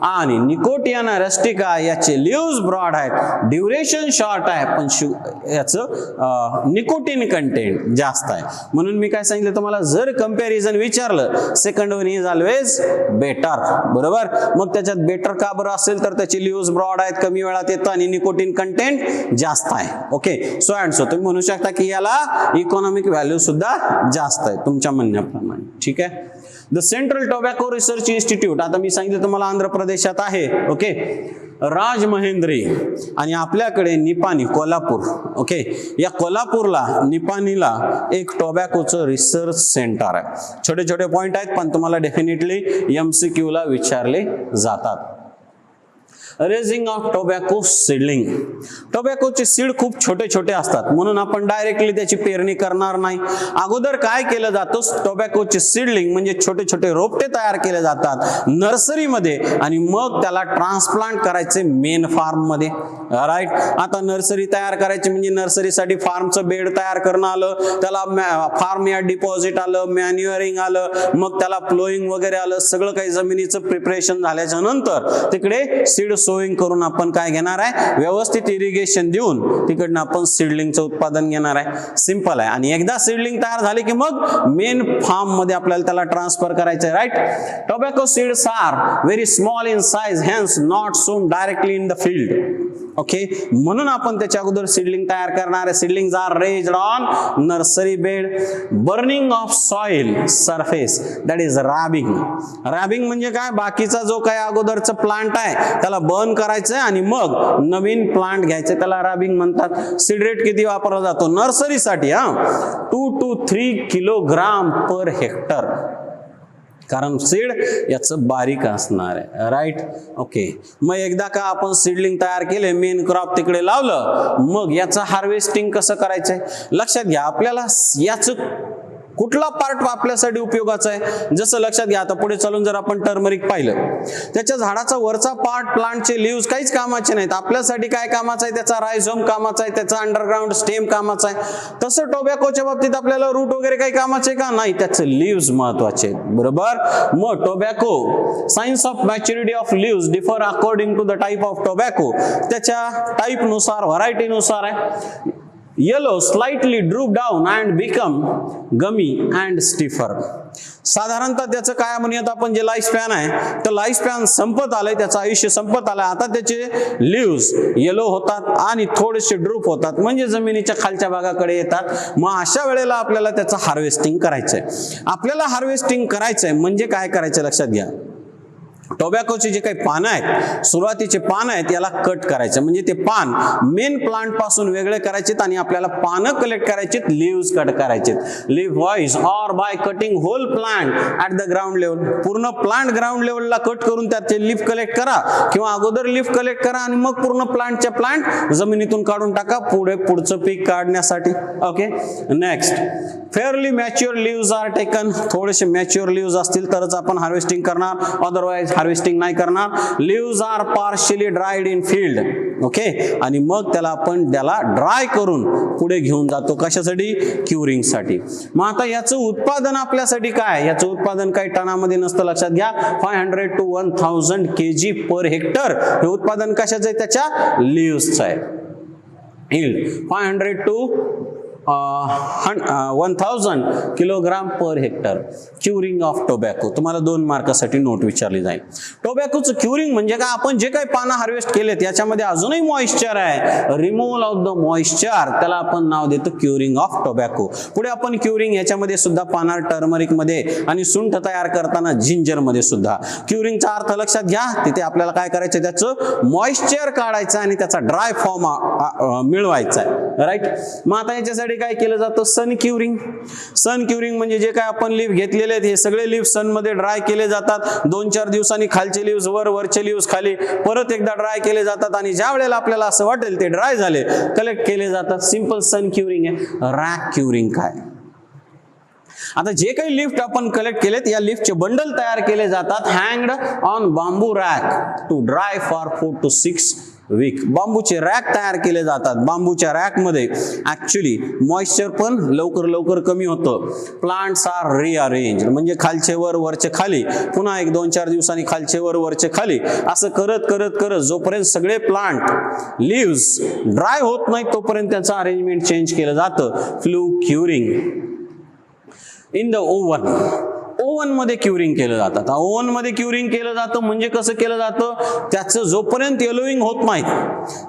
आणि निकोटियाना रस्टिका याचे लिव्स ब्रॉड आहेत, ड्युरेशन शॉर्ट आहे, पण याचं निकोटिन कंटेंट जास्त आहे. म्हणून मी काय सांगितलं तुम्हाला, जर कंपॅरिझन विचारलं, second one is always better, बरोबर. मग त्याच्यात बेटर का बरं असेल, तर त्याचे लिव्स ब्रॉड आहेत, कमी वेळात येतं आणि निकोटिन कंटेंट जास्त आहे. ओके, सो अँड सो तुम्ही म्हणू शकता की याला इकॉनॉमिक व्हॅल्यू सुद्धा जास्त आहे तुमच्या म्हणण्याप्रमाणे. ठीक आहे. The central tobacco research institute, आता मी सांगितलं तुम्हाला आंध्र प्रदेशात आहे. ओके, राजमहेंद्री. आणि आपल्याकडे निपाणी, कोल्हापूर. ओके, या कोल्हापूरला, निपाणीला एक टोबॅकोचं रिसर्च सेंटर आहे. छोटे छोटे पॉइंट आहेत, पण तुम्हाला डेफिनेटली एमसीक्यू ला विचारले जातात. Raising of tobacco seedling. टोबॅकोचे सीड खूप छोटे छोटे असतात, म्हणून आपण डायरेक्टली त्याची पेरणी करणार नाही. अगोदर काय केलं जातं, टोबॅकोचे सीडलिंग म्हणजे छोटे छोटे रोपटे तयार केले जातात नर्सरीमध्ये, आणि मग त्याला ट्रान्सप्लांट करायचे मेन फार्म मध्ये. राईट. आता नर्सरी तयार करायची म्हणजे नर्सरीसाठी फार्मचं बेड तयार करणं आलं, त्याला फार्म या डिपॉझिट आलं, मॅन्युअरिंग आलं, मग त्याला प्लोईंग वगैरे आलं, सगळं काही जमिनीचं प्रिपरेशन झाल्याच्या नंतर तिकडे सीड सोईंग करून आपण काय घेणार आहे, व्यवस्थित इरिगेशन देऊन तिकडनं आपण सीडलिंगचं उत्पादन घेणार आहे. सिंपल आहे. आणि एकदा सीडलिंग तयार झाले की मग मेन फार्म मध्ये आपल्याला त्याला ट्रान्सफर करायचं आहे. Right. Tobacco seeds are very small in size, hence not sown directly in the field. Okay, म्हणून आपण त्याच्या अगोदर सीडलिंग तयार करणार आहे. Seedlings are raised on nursery bed. Burning of soil surface, that is rabbing. Rabbing म्हणजे काय, बाकीचा जो काय अगोदरचा प्लांट आहे त्याला बर्न करायचं आणि मग नवीन प्लांट घ्यायचे, त्याला रॅबिंग म्हणतात. सीड रेट किती वापरला जातो नर्सरीसाठी, 2 to 3 किलोग्राम पर हेक्टर. कारण सीड याचं बारीक असणार आहे, राईट. ओके, मग एकदा का आपण सीडलिंग तयार केले, मेन क्रॉप तिकडे लावलं, मग याचं हार्वेस्टिंग कसं करायचंय लक्षात घ्या. आपल्याला याचं कुठला पार्ट आपल्यासाठी उपयोगाचा आहे, जसं लक्षात घ्या. आता पुढे चालून जर आपण टर्मरिक पाहिलं, त्याच्या झाडाचा वरचा पार्ट, प्लांटचे लिव्स काहीच कामाचे नाहीत. आपल्यासाठी काय कामाचा आहे, त्याचा रायझोम कामाचा आहे, त्याचा अंडरग्राउंड स्टेम कामाचा आहे. तसं टोबॅकोच्या बाबतीत आपल्याला रूट वगैरे काही कामाचे का नाही, त्याचे लिव्स महत्वाचे आहेत, बरोबर. मग tobacco, signs of maturity of leaves differ according to the type of tobacco. त्याच्या टाईप नुसार, व्हरायटी नुसार आहे. Yellow slightly droop down and become gummy and stiffer. साधारणतः त्याचं काय म्हणूयात आपण, जे लाईफ स्पॅन आहे, तर लाईफ स्पॅन संपत आलंय, त्याचं आयुष्य संपत आलंय. आता त्याचे लिव्स येलो होतात आणि थोडेसे ड्रूप होतात, म्हणजे जमिनीच्या खालच्या भागाकडे येतात. मग अशा वेळेला आपल्याला त्याचं हार्वेस्टिंग करायचंय. आपल्याला हार्वेस्टिंग करायचंय म्हणजे काय करायचं लक्षात घ्या. टोबॅकोचे जे काही पानं आहेत, सुरुवातीचे पान आहेत, याला कट करायचं, म्हणजे ते पान मेन प्लांट पासून वेगळे करायचेत आणि आपल्याला पानं कलेक्ट करायचेत, लिव्स कट करायचेत. Leaf wise or by cutting whole plant at the ground level. पूर्ण प्लांट ग्राउंड लेवलला कट करून त्याचे लिव्ह कलेक्ट करा, किंवा अगोदर लिव्ह कलेक्ट करा आणि मग पूर्ण प्लांटच्या प्लांट जमिनीतून काढून टाका पुढचं पीक काढण्यासाठी. Okay, next, fairly mature lives R taken. थोडेसे मॅच्युअर लिव्स असतील तरच आपण हार्वेस्टिंग करणार, अदरवाइज हार्वेस्टिंग नाही करणार. Lives R partially dried in field. Okay, आणि मग आपण त्याला ड्राय करून पुढे घेऊन जातो, कशासाठी, क्युरिंग साठी. मग आता याचं उत्पादन आपल्यासाठी काय, याचं उत्पादन काही टनामध्ये नसतं, लक्षात घ्या. 500 to 1000 kg पर हेक्टर हे उत्पादन कशाचं आहे, त्याच्या लिव्सचं आहे. Yield 500 to 1000 kilogram per hectare. Curing of tobacco, तुम्हाला 2 मार्कासाठी नोट विचारली जाईल. टोबॅकोचं क्युरिंग म्हणजे काय, आपण जे काही पानं हार्वेस्ट केलेत याच्यामध्ये अजूनही मॉइश्चर आहे, रिमूव्हल ऑफ द मॉइश्चर, त्याला आपण नाव देतो क्युरिंग ऑफ टोबॅको. पुढे आपण क्युरिंग याच्यामध्ये सुद्धा पाहणार, टर्मरिक मध्ये आणि सुंठ तयार करताना जिंजर मध्ये सुद्धा. क्युरिंगचा अर्थ लक्षात घ्या, तिथे आपल्याला काय करायचं, त्याचं मॉइश्चर काढायचं आणि त्याचा ड्राय फॉर्म मिळवायचा आहे, राईट. मग आता याच्यासाठी काय केलं जातं, सन क्युरिंग. सन क्युरिंग म्हणजे जे काय आपण लिव्ह घेतलेले आहेत, हे सगळे लिव्ह सन मध्ये ड्राय केले जातात. 2-4 दिवसांनी खालचे लिव्ह वर, वरचे लिव्ह खाली, परत एकदा ड्राय केले जातात आणि ज्या वेळेला आपल्याला असं वाटेल ते ड्राय झाले, कलेक्ट केले जातात. सिंपल सन क्युरिंग आहे. रॅक क्युरिंग काय, आता जे काही लिफ्ट आपण कलेक्ट केलेत, या लिफ्टचे बंडल तयार केले जातात, हँग्ड on bamboo rack to dry for 4 to 6 week. बांबूचे रॅक तयार केले जातात. बांबूच्या रॅक मध्ये ऍक्च्युली मॉइश्चर पण लवकर कमी होतं. प्लांट्स आर रिअरेंज, म्हणजे खालचे वर, वरचे खाली, पुन्हा 1-2-4 दिवसांनी खालचे वर, वरचे खाली, असं करत जोपर्यंत सगळे प्लांट लिव्स ड्राय होत नाही तोपर्यंत त्याचं अरेंजमेंट चेंज केलं जातं. Flu curing in the oven. Oven मध्ये क्युरिंग केलं जातं. ओव्हन मध्ये क्युरिंग केलं जातं म्हणजे कसं केलं जातं, त्याचं जोपर्यंत येलोईंग होत नाही,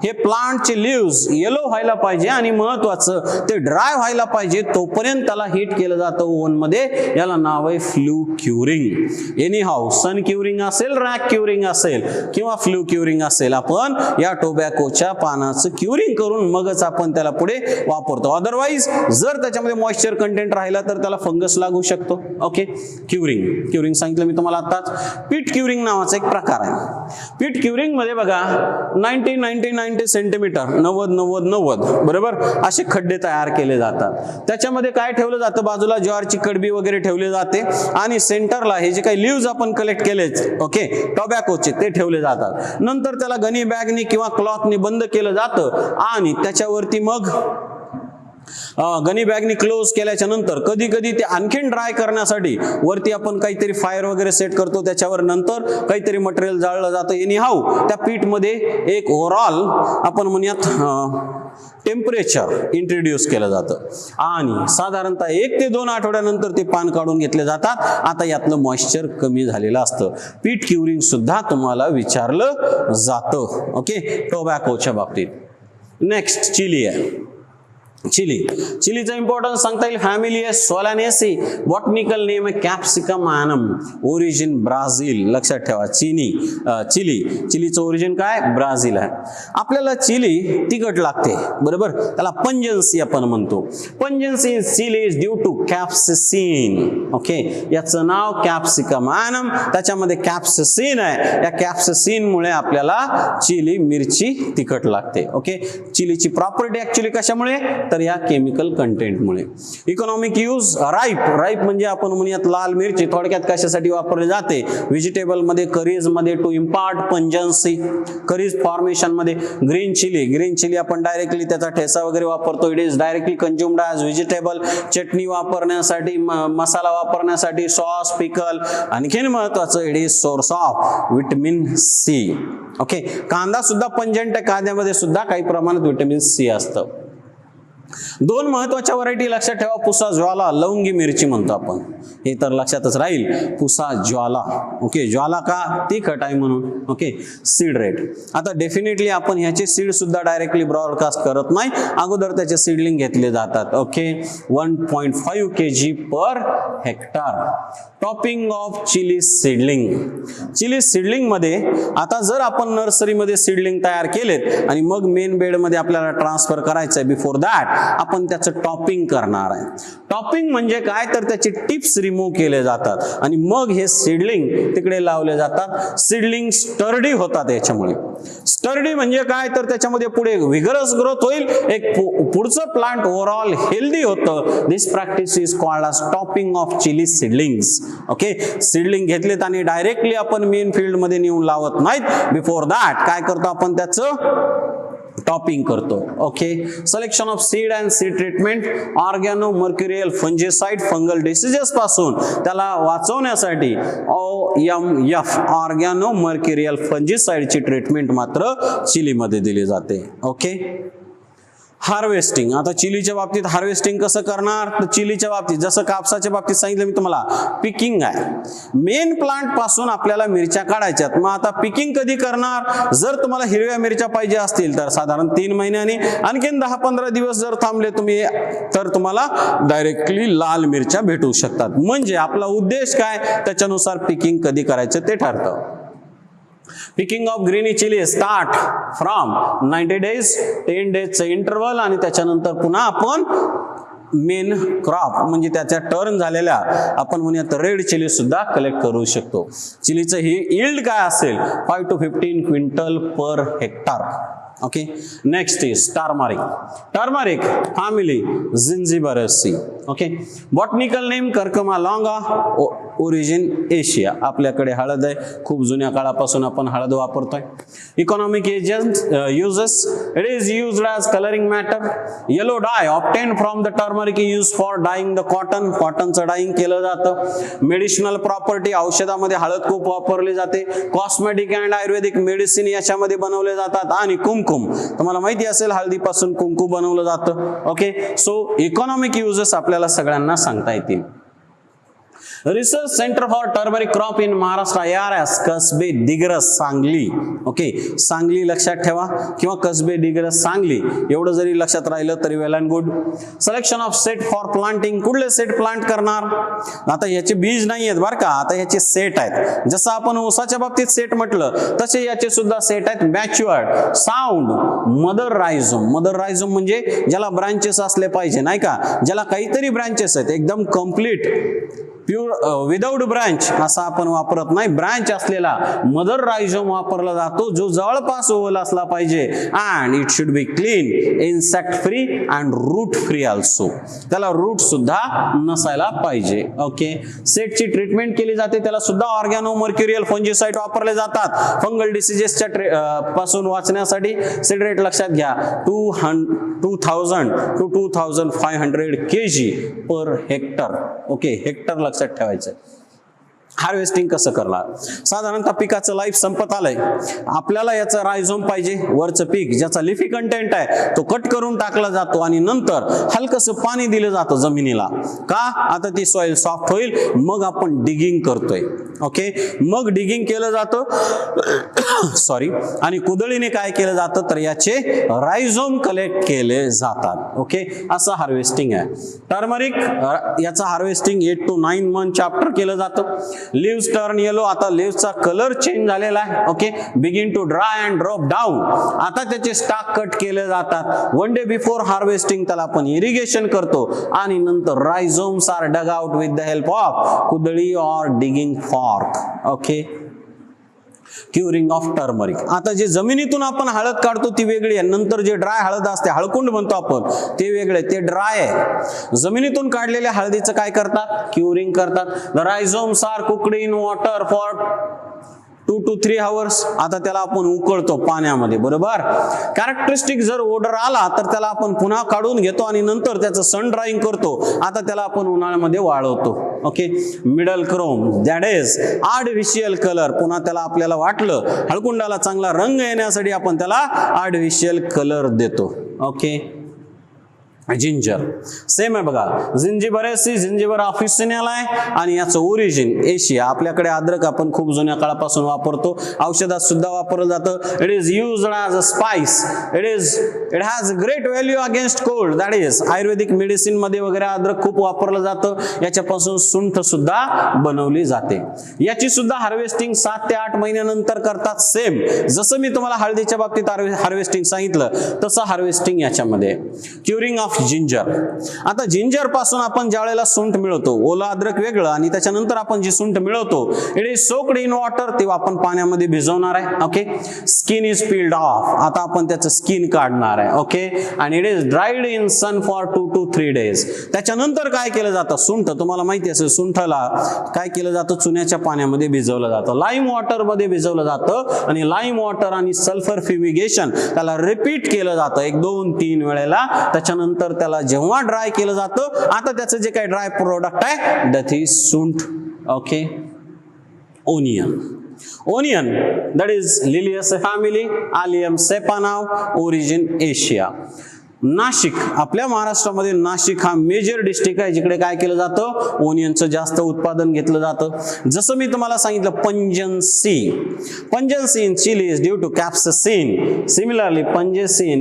हे प्लांटचे लिव्स येलो व्हायला पाहिजे आणि महत्वाचं ते ड्राय व्हायला पाहिजे, तोपर्यंत त्याला हीट केलं जातं ओव्हन मध्ये. याला नाव आहे flue curing. Anyhow, sun curing असेल, रॅक क्युरिंग असेल किंवा फ्लू क्युरिंग असेल, आपण या टोबॅकोच्या पानाचं क्युरिंग करून मगच आपण त्याला पुढे वापरतो. अदरवाईज जर त्याच्यामध्ये मॉइश्चर कंटेंट राहिला तर त्याला फंगस लागू शकतो. ओके, क्युरिंग सांगितलं मी तुम्हाला आताच. पीट क्युरिंग नावाचा एक प्रकार आहे. पीट क्युरिंग मध्ये बघा 90 सेंटीमीटर, 90 बरोबर, असे खड्डे तयार केले जातात. त्याच्यामध्ये काय ठेवलं जातं, बाजूला ज्वारची कडबी वगैरे ठेवली जाते आणि सेंटरला हे जे काही लिव्स आपण कलेक्ट केलेत, ओके, टोबॅकोचे, ते ठेवले जातात. नंतर त्याला गनी बॅगनी किंवा क्लॉथनी बंद केलं जातं आणि त्याच्यावरती मग गनी बॅगनी क्लोज केल्याच्या नंतर कधी ते आणखीन ड्राय करण्यासाठी वरती आपण काहीतरी फायर वगैरे सेट करतो, त्याच्यावर नंतर काहीतरी मटेरियल जाळलं जातं. एनी हाऊ त्या पीठ मध्ये एक ओव्हरऑल आपण म्हणूयात टेम्परेचर इंट्रोड्यूस केलं जातं आणि साधारणतः 1 ते 2 आठवड्यानंतर ते पान काढून घेतले जातात. आता यातलं मॉइश्चर कमी झालेलं असतं. पीठ क्युरिंग सुद्धा तुम्हाला विचारलं जातं, ओके, टोबॅकोच्या बाबतीत. नेक्स्ट चिली आहे. चिलीचा इम्पॉर्टन्स सांगता येईल. फॅमिली आहे सोलानेसी, बॉटनिकल नेम आहे कॅप्सिकम ॲनम, ओरिजिन ब्राझील. लक्षात ठेवा चिलीचं ओरिजिन काय ब्राझील आहे. आपल्याला चिली तिखट लागते बरोबर, त्याला पंजन्सी आपण म्हणतो. Pungency in chilli is due to capsaicin. Okay, याचं नाव कॅप्सिकम ॲनम, त्याच्यामध्ये कॅप्सिसिन आहे. या कॅप्सिसिन मुळे आपल्याला चिली मिरची तिखट लागते. ओके, चिलीची प्रॉपर्टी ऍक्च्युली कशामुळे तर या केमिकल कंटेंटमुळे. इकॉनॉमिक यूज राईप म्हणजे आपण म्हणूयात लाल मिरची थोडक्यात कशासाठी वापरली जाते व्हेजिटेबल मध्ये, करीज मध्ये to impart pungency, curries formation मध्ये. ग्रीन चिली आपण डायरेक्टली त्याचा ठेसा वगैरे वापरतो. It is directly consumed as vegetable, chutney वापरण्यासाठी, मसाला वापरण्यासाठी, सॉस, पिकल. आणखीन महत्वाचं it is source of vitamin C. Okay, कांदा सुद्धा पंजंट, कांद्यामध्ये सुद्धा काही प्रमाणात विटामिन सी असतं. दोन महत्वाच्या व्हरायटी लक्षात ठेवा. पुसा ज्वाला, लवंगी मिरची म्हणतो आपण, हे तर लक्षातच राहील. पुसा ज्वाला. ओके, ज्वाला का तिखट आहे म्हणून. Okay, seed rate. आता डेफिनेटली आपण ह्याचे सीड सुद्धा डायरेक्टली ब्रॉडकास्ट करत नाही, अगोदर त्याचे सीडलिंग घेतले जातात. Okay, 1.5 kg per hectare. Topping of chilli seedling मध्ये आता जर आपण नर्सरीमध्ये सीडलिंग तयार केलेत आणि मग मेन बेड मध्ये आपल्याला ट्रान्सफर करायचंय, बिफोर दॅट आपण त्याचं टॉपिंग करणार आहे. टॉपिंग म्हणजे काय तर त्याचे टिप्स रिमूव्ह केले जातात आणि मग हे सीडलिंग तिकडे लावले जातात. सीडलिंग स्टर्डी होतात याच्यामुळे. स्टर्डी म्हणजे काय तर त्याच्यामध्ये पुढे विगरस ग्रोथ होईल, एक पुढचं प्लांट ओव्हरऑल हेल्दी होतं. This practice is called as topping of chilli seedlings. Okay, seedling घेतलेत आणि डायरेक्टली आपण मेन फील्ड मध्ये नेऊन लावत नाहीत. बिफोर दॅट काय करतो आपण त्याचं टॉपिंग करतो. Okay, selection of seed and seed treatment. Organomercurial fungicide fungal diseases पासून त्याला वाचवण्यासाठी OMF ऑर्गॅनो मर्क्युरियल फंजिसाइडची ट्रीटमेंट मात्र चिलीमध्ये दिली जाते. Okay, harvesting. आता चिलीच्या बाबतीत हार्वेस्टिंग कसं करणार तर चिलीच्या बाबतीत जसं कापसाच्या बाबतीत सांगितलं मी तुम्हाला, पिकिंग आहे. मेन प्लांट पासून आपल्याला मिरच्या काढायच्यात. मग आता पिकिंग कधी करणार, जर तुम्हाला हिरव्या मिरच्या पाहिजे असतील तर साधारण 3 महिन्यांनी, आणखीन 10-15 दिवस जर थांबले तुम्ही तर तुम्हाला डायरेक्टली लाल मिरच्या भेटू शकतात. म्हणजे आपला उद्देश काय त्याच्यानुसार पिकिंग कधी करायचं ते ठरतं. Picking of greeny chilli start from 90 days, 10 days interval, आणि त्याच्यानंतर पुन्हा आपण मेन क्रॉप म्हणजे त्याच्या टर्न झालेल्या आपण म्हणूयात रेड चिली सुद्धा कलेक्ट करू शकतो. चिलीचं ही यील्ड काय असेल 5 to 15 quintal per hectare. Okay, next is turmeric family Zingiberaceae. Okay, botanical name Curcuma longa, origin Asia. आपल्याकडे हळद आहे, खूप जुन्या काळापासून आपण हळद वापरतोय. Economic agent uses, it is used as colouring matter. Yellow dye obtain from the turmeric use for dyeing the cotton. कॉटनचं डाईंग केलं जातं. मेडिसिनल प्रॉपर्टी, औषधामध्ये हळद खूप वापरली जाते. कॉस्मेटिक अँड आयुर्वेदिक मेडिसिन याच्यामध्ये बनवले जातात. आणि कुंकुम, तुम्हाला माहिती असेल हळदीपासून कुंकू बनवलं जातं. ओके, सो इकॉनॉमिक युजेस आपल्याला सगळ्यांना सांगता येतील. Research centre for turmeric crop in Maharashtra ARS Kasbe Digras Sangli. Okay, Sangli लक्षात ठेवा किंवा कसबे दिग्रस सांगली एवढं जरी लक्षात राहिलं तरी well and good. Selection of set for planting. कुठले सेट प्लांट करणार, आता याचे बीज नाही आहेत बरं का, आता याचे सेट आहेत. जसं आपण ऊसाच्या बाबतीत सेट म्हटलं तसे याचे सुद्धा सेट आहेत. Matured, sound, mother रायझोम. मदर रायझोम म्हणजे ज्याला ब्रांचेस असले पाहिजे नाही का, ज्याला काहीतरी ब्रांचेस आहेत, एकदम कम्प्लीट प्युअर विदाउट ब्रांच असा आपण वापरत नाही. ब्रांच असलेला मदर रायझोम वापरला जातो, जो जवळपास ओव्हल असला पाहिजे. And it should be clean, insect free and root free also. त्याला रूट सुद्धा नसायला पाहिजे. ओके, सेटची ट्रीटमेंट केली जाते, त्याला सुद्धा ऑर्गॅनो मर्क्युरियल फंजिसाइड वापरले जातात फंगल डिसीजेसच्या पासून वाचण्यासाठी. सीड रेट लक्षात घ्या 2000 to 2500 kg per hectare. Okay, hectare लक्षात ठेवायचं. हार्वेस्टिंग कसं करणार? साधारणतः पिकाचं लाईफ संपत आलंय, आपल्याला याचं रायझोम पाहिजे, वरचं पीक ज्याचा लिफी कंटेंट आहे तो कट करून टाकला जातो आणि नंतर हलकसं पाणी दिलं जातं जमिनीला. का? आता ती सॉइल सॉफ्ट होईल, मग आपण डिगिंग करतोय. ओके, मग डिगिंग केलं जातं सॉरी, आणि कुदळीने काय केलं जातं तर याचे रायझोम कलेक्ट केले जातात. ओके, असं हार्वेस्टिंग आहे. टर्मरिक याचं हार्वेस्टिंग 8 to 9 मंथ आफ्टर केलं जातं. लीव्स टर्न येलो, आता लीव्सचा कलर चेंज झालेला आहे. Okay, begin to dry and drop down, आता त्याचे स्टाक कट केले जातात. 1 day बिफोर हार्वेस्टिंग त्याला आपण इरिगेशन करतो आणि नंतर rhizomes are dug out with the help of कुदळी or digging fork. Okay, curing of turmeric. आता जे जमिनीतून आपण हळद काढतो ती वेगळी आहे, नंतर जे ड्राय हळद असते, हळकुंड म्हणतो आपण, ते वेगळे, ते ड्राय आहे. जमिनीतून काढलेल्या हळदीचं काय करतात? क्युरिंग करतात. The rhizomes are cooked in water for 2 to 3 hours. आता त्याला आपण उकळतो पाण्यामध्ये, बरोबर. कॅरेक्टरिस्टिक जर ओडर आला तर त्याला आपण पुन्हा काढून घेतो आणि नंतर त्याचं सन ड्राईंग करतो. आता त्याला आपण उन्हाळ्यामध्ये वाळवतो. Okay, middle Chrome, that is artificial colour. पुन्हा त्याला आपल्याला वाटलं हळकुंडाला चांगला रंग येण्यासाठी आपण त्याला आर्टिफिशियल कलर देतो. ओके, जिंजर सेम आहे बघा. जिंजिबरेसी, जिंजिबर ऑफिसिनल आहे आणि याचं ओरिजिन एशिया. आपल्याकडे अद्रक आपण खूप जुन्या काळापासून वापरतो, औषधात सुद्धा वापरलं जातं. It is used as a spice. It has great value against cold. That is Ayurvedic medicine मध्ये वगैरे अद्रक खूप वापरलं जातं. याच्यापासून सुंठ सुद्धा बनवली जाते. याची सुद्धा हार्वेस्टिंग 7 ते 8 महिन्यानंतर करतात. सेम जसं मी तुम्हाला हळदीच्या बाबतीत हार्वेस्टिंग सांगितलं तसं हार्वेस्टिंग याच्यामध्ये. Curing of ginger. आता जिंजर पासून आपण ज्या वेळेला सुंठ मिळवतो, ओला अद्रक वेगळं आणि त्याच्यानंतर आपण जी सुंठ मिळवतो, it is soaked in water. ते आपण पाण्यामध्ये भिजवणार आहे. Okay, skin is peeled off. आता आपण त्याचं स्किन काढणार आहे. ओके, आणि it is dried in sun for 2 to 3 days. त्याच्यानंतर काय केलं जातं? सुंठ तुम्हाला माहिती असेल, सुंठला काय केलं जातं? चुन्याच्या पाण्यामध्ये भिजवलं जातं, लाईम वॉटर मध्ये भिजवलं जातं आणि लाईम वॉटर आणि सल्फर फ्युमिगेशन त्याला रिपीट केलं जातं 1, 2, 3 वेळेला. त्याच्यानंतर त्याला जेव्हा ड्राय केलं जातं, आता त्याचं जे काही ड्राय प्रोडक्ट आहे दॅट इज सुंठ. Okay, onion that is Liliaceae family, Allium cepanao, origin Asia. Nashik, आपल्या महाराष्ट्रामध्ये नाशिक हा मेजर डिस्ट्रिक्ट आहे जिकडे काय केलं जातं? ओनियनचं जास्त उत्पादन घेतलं जातं. जसं मी तुम्हाला सांगितलं pungency in chilli is due to capsaicin. Similarly pungency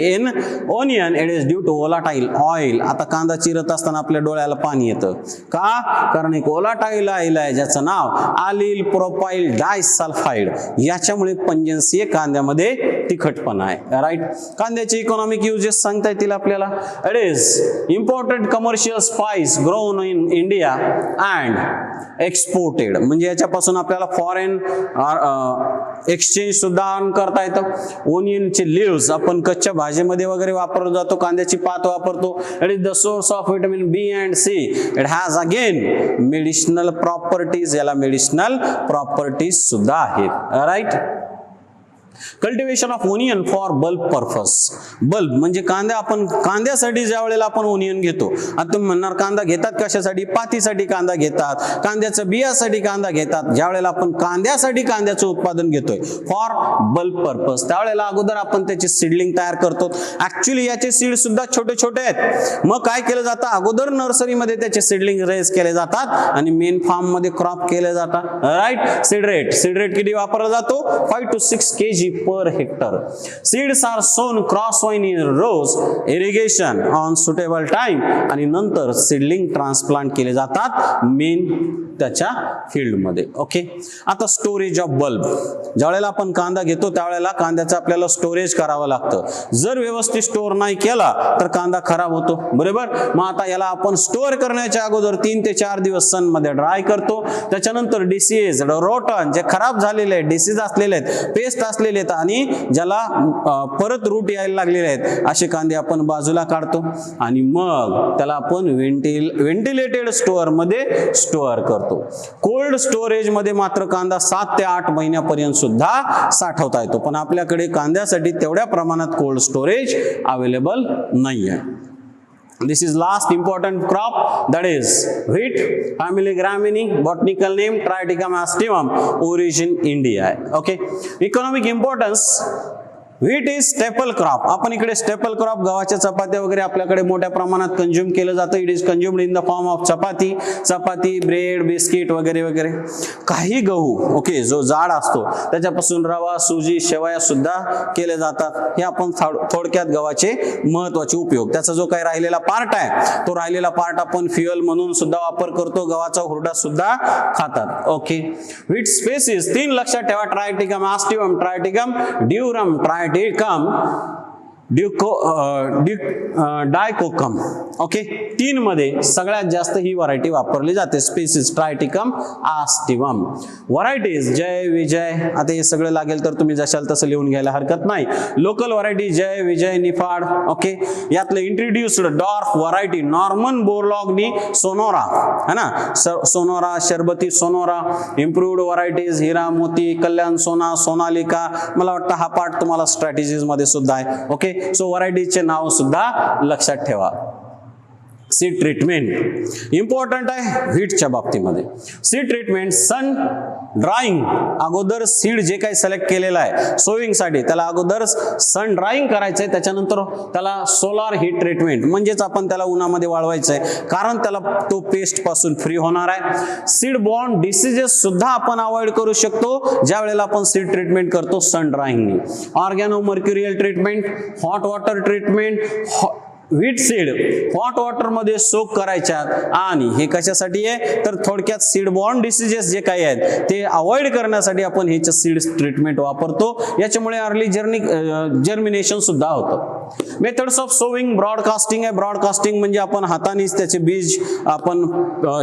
in onion it is due to volatile oil. आता कांदा चिरत असताना आपल्या डोळ्याला पाणी येतं. का? कारण एक वोलाटाईल ऑइल आहे ज्याचं नाव आलिल प्रोपाईल डायसल्फाइड. याच्यामुळे पंजन्सी कांद्यामध्ये तिखटपणा आहे. राईट, कांद्या इकॉनॉमिक युजेस सांगता येतील आपल्याला. It is important commercial spice grown in India and exported. म्हणजे याच्यापासून आपल्याला फॉरेन एक्सचेंज सुद्धा करता येतं. ओनियनचे लिव्स आपण कच्च्या भाजीमध्ये वगैरे वापरला जातो. कांद्याची पात वापरतो. It is the source of vitamin B and C. It has again medicinal properties. याला मेडिसिनल प्रॉपर्टीज सुद्धा आहेत. Right, cultivation of onion for bulb purpose. Bulb म्हणजे कांदा, आपण कांद्यासाठी ज्या वेळेला आपण ओनियन घेतो, आता तुम्ही म्हणणार कांदा घेतात कशासाठी? पातीसाठी कांदा घेतात, कांद्याचं बियासाठी कांदा घेतात. ज्या वेळेला आपण कांद्यासाठी कांद्याचं उत्पादन घेतोय फॉर बल्ब पर्पस, त्यावेळेला अगोदर आपण त्याची सीडलिंग तयार करतो. ऍक्च्युली याचे सीड सुद्धा छोटे छोटे आहेत. मग काय केलं जातं? अगोदर नर्सरीमध्ये त्याचे सीडलिंग रेज केले जातात आणि मेन फार्म मध्ये क्रॉप केले जातात. राईट, सीड रेट किती वापरला जातो? 5 to 6 kg per hectare. Seeds are sown crosswise in rows, irrigation on suitable time आणि नंतर सीडलिंग ट्रान्सप्लांट केले जातात मेन त्याच्या फील्ड मध्ये. ओके, आता स्टोरेज ऑफ बल्ब. ज्यावेळेला आपण कांदा घेतो त्यावेळेला कांद्याचं आपल्याला स्टोरेज करावं लागतं. जर व्यवस्थित स्टोअर नाही केला तर कांदा खराब होतो. बरोबर, मग आता याला आपण स्टोअर करण्याच्या अगोदर 3 ते 4 दिवस सन मध्ये ड्राय करतो. त्याच्यानंतर डिसीज, रोटन जे खराब झालेले आहेत, डिसीज असलेले आहेत, पेस्ट असलेले आहेत आणि ज्याला परत रूट यायला लागलेले आहेत असे कांदे आपण बाजूला काढतो आणि मग त्याला आपण व्हेंटिलेटेड स्टोअर मध्ये स्टोअर करतो. कोल्ड स्टोरेज मध्ये मात्र कांदा 7 ते 8 महिन्यापर्यंत सुद्धा साठवता येतो, पण आपल्याकडे कांद्यासाठी तेवढ्या प्रमाणात कोल्ड स्टोरेज अवेलेबल नाहीये. This is last important crop, that is wheat, family Gramini, botanical name Triticum aestivum, origin India. Okay, economic importance. Wheat is staple crop. आपण इकडे स्टेपल क्रॉप गव्हाच्या चपात्या वगैरे आपल्याकडे मोठ्या प्रमाणात कंझ्युम केलं जातं. It is consumed in the form of chapati, bread, biscuit वगैरे वगैरे. काही गहू ओके जो जाड असतो त्याच्यापासून रवा, सुजी, शेवया सुद्धा केले जातात. हे आपण थोडक्यात गव्हाचे महत्वाचे उपयोग. त्याचा जो काही राहिलेला पार्ट आहे तो राहिलेला पार्ट आपण फ्युएल म्हणून सुद्धा वापर करतो. गव्हाचा हुरडा सुद्धा खातात. ओके, व्हीट स्पेसिस 3 लक्षात ठेवा. ट्रायटिकम आस्टिवम, ट्रायटिकम ड्युरम, डायकोकम. ओके, 3 मध्ये सगळ्यात जास्त ही व्हरायटी वापरली जाते. स्पेसिस ट्रायटिकम आस्टिवम. व्हरायटीज जय, विजय, आता हे सगळं लागेल तर तुम्ही जशाल तसं लिहून घ्यायला हरकत नाही. Local variety Jai, Vijay, Niphad. Okay, यातलं इंट्रोड्युस्ड डॉर्फ व्हरायटी नॉर्मन बोरलॉगनी सोनोरा है ना, Sonora, Sharbati Sonora. Improved varieties Hira, Moti, Kalyan सोना, सोनालिका. मला वाटतं हा पार्ट तुम्हाला स्ट्रॅटेजीज मध्ये सुद्धा आहे. ओके, सो व्हरायटीचे नाव सुद्धा लक्षात ठेवा. सीड ट्रीटमेंट इम्पॉर्टंट आहे व्हीटच्या बाबतीमध्ये. सीड ट्रीटमेंट सन ड्राईंग, अगोदर सीड जे काही सिलेक्ट केलेलं आहे सोविंग साठी त्याला अगोदर सन ड्राईंग करायचंय. त्याच्यानंतर त्याला सोलार हीट ट्रीटमेंट म्हणजेच आपण त्याला उन्हामध्ये वाळवायचंय, कारण त्याला तो पेस्ट पासून फ्री होणार आहे. सीड बॉर्न डिसीजेस सुद्धा आपण अवॉइड करू शकतो ज्या वेळेला आपण सीड ट्रीटमेंट करतो सन ड्राईंगनी. Organomercurial treatment, hot water treatment. Wheat seed hot water मध्ये सोक करायच्या. आणि हे कशासाठी आहे तर थोडक्यात सीड बॉर्न डिसीजेस जे काही आहेत ते अवॉइड करण्यासाठी आपण ह्याचं सीड ट्रीटमेंट वापरतो. याच्यामुळे अर्ली जर्मिनेशन सुद्धा होतं. मेथड्स ऑफ सोविंग ब्रॉडकास्टिंग आहे. ब्रॉडकास्टिंग म्हणजे आपण हातानेच त्याचे बीज आपण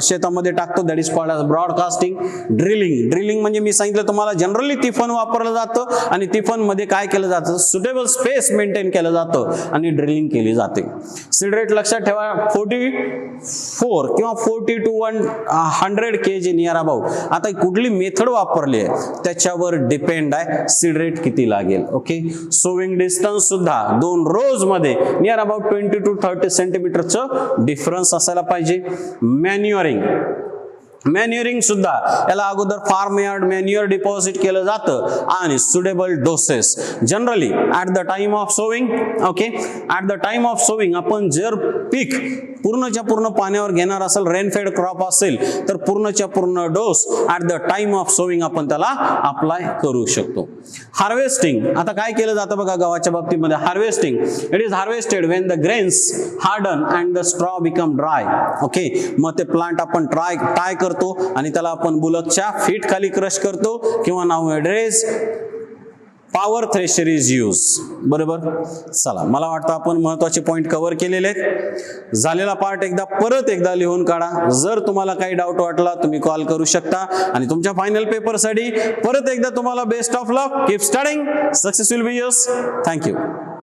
शेतामध्ये टाकतो, that is called as broadcasting. Drilling म्हणजे मी सांगितलं तुम्हाला जनरली तिफन वापरलं जातं आणि तिफन मध्ये काय केलं जातं, सुटेबल स्पेस मेंटेन केलं जातं आणि ड्रिलिंग केली जाते. सीड रेट लक्षात ठेवा 44 किंवा 40 to 100 kg नियर अबाउट. आता कुठली मेथड वापरली आहे त्याच्यावर डिपेंड आहे सीड रेट किती लागेल. ओके, सोविंग डिस्टन्स सुद्धा 2 रोज मध्ये नियर अबाउट 20 to 30 सेंटीमीटरचं डिफरन्स असायला पाहिजे. मॅन्युअरिंग सुद्धा याला अगोदर फार्म यार्ड मॅन्युअर डिपॉझिट केलं जातं आणि suitable doses generally at the time of sowing. Okay, at the time of sowing आपण जर पीक पूर्णच्या पूर्ण पाण्यावर घेणार असेल, रेनफेड क्रॉप असेल तर पूर्णच्या पूर्ण dose at the time of sowing आपण त्याला अप्लाय करू शकतो. हार्वेस्टिंग, आता काय केलं जातं बघा गव्हाच्या बाबतीमध्ये. Harvesting, it is harvested when the grains harden and the straw become dry. Okay, मग ते प्लांट आपण टाय करतो आणि त्याला आपण बुलकच्या फीट खाली क्रश करतो किंवा नाउएडेज पॉवर थ्रेशर इज यूज. बरोबर, चला मला वाटतं आपण महत्वाचे पॉइंट कव्हर केलेले आहेत. झालेला पार्ट परत एकदा लिहून काढा. जर तुम्हाला काही डाऊट वाटला तुम्ही कॉल करू शकता. आणि तुमच्या फायनल पेपरसाठी परत एकदा तुम्हाला best of luck. Keep studying. Success will be yours. Thank you.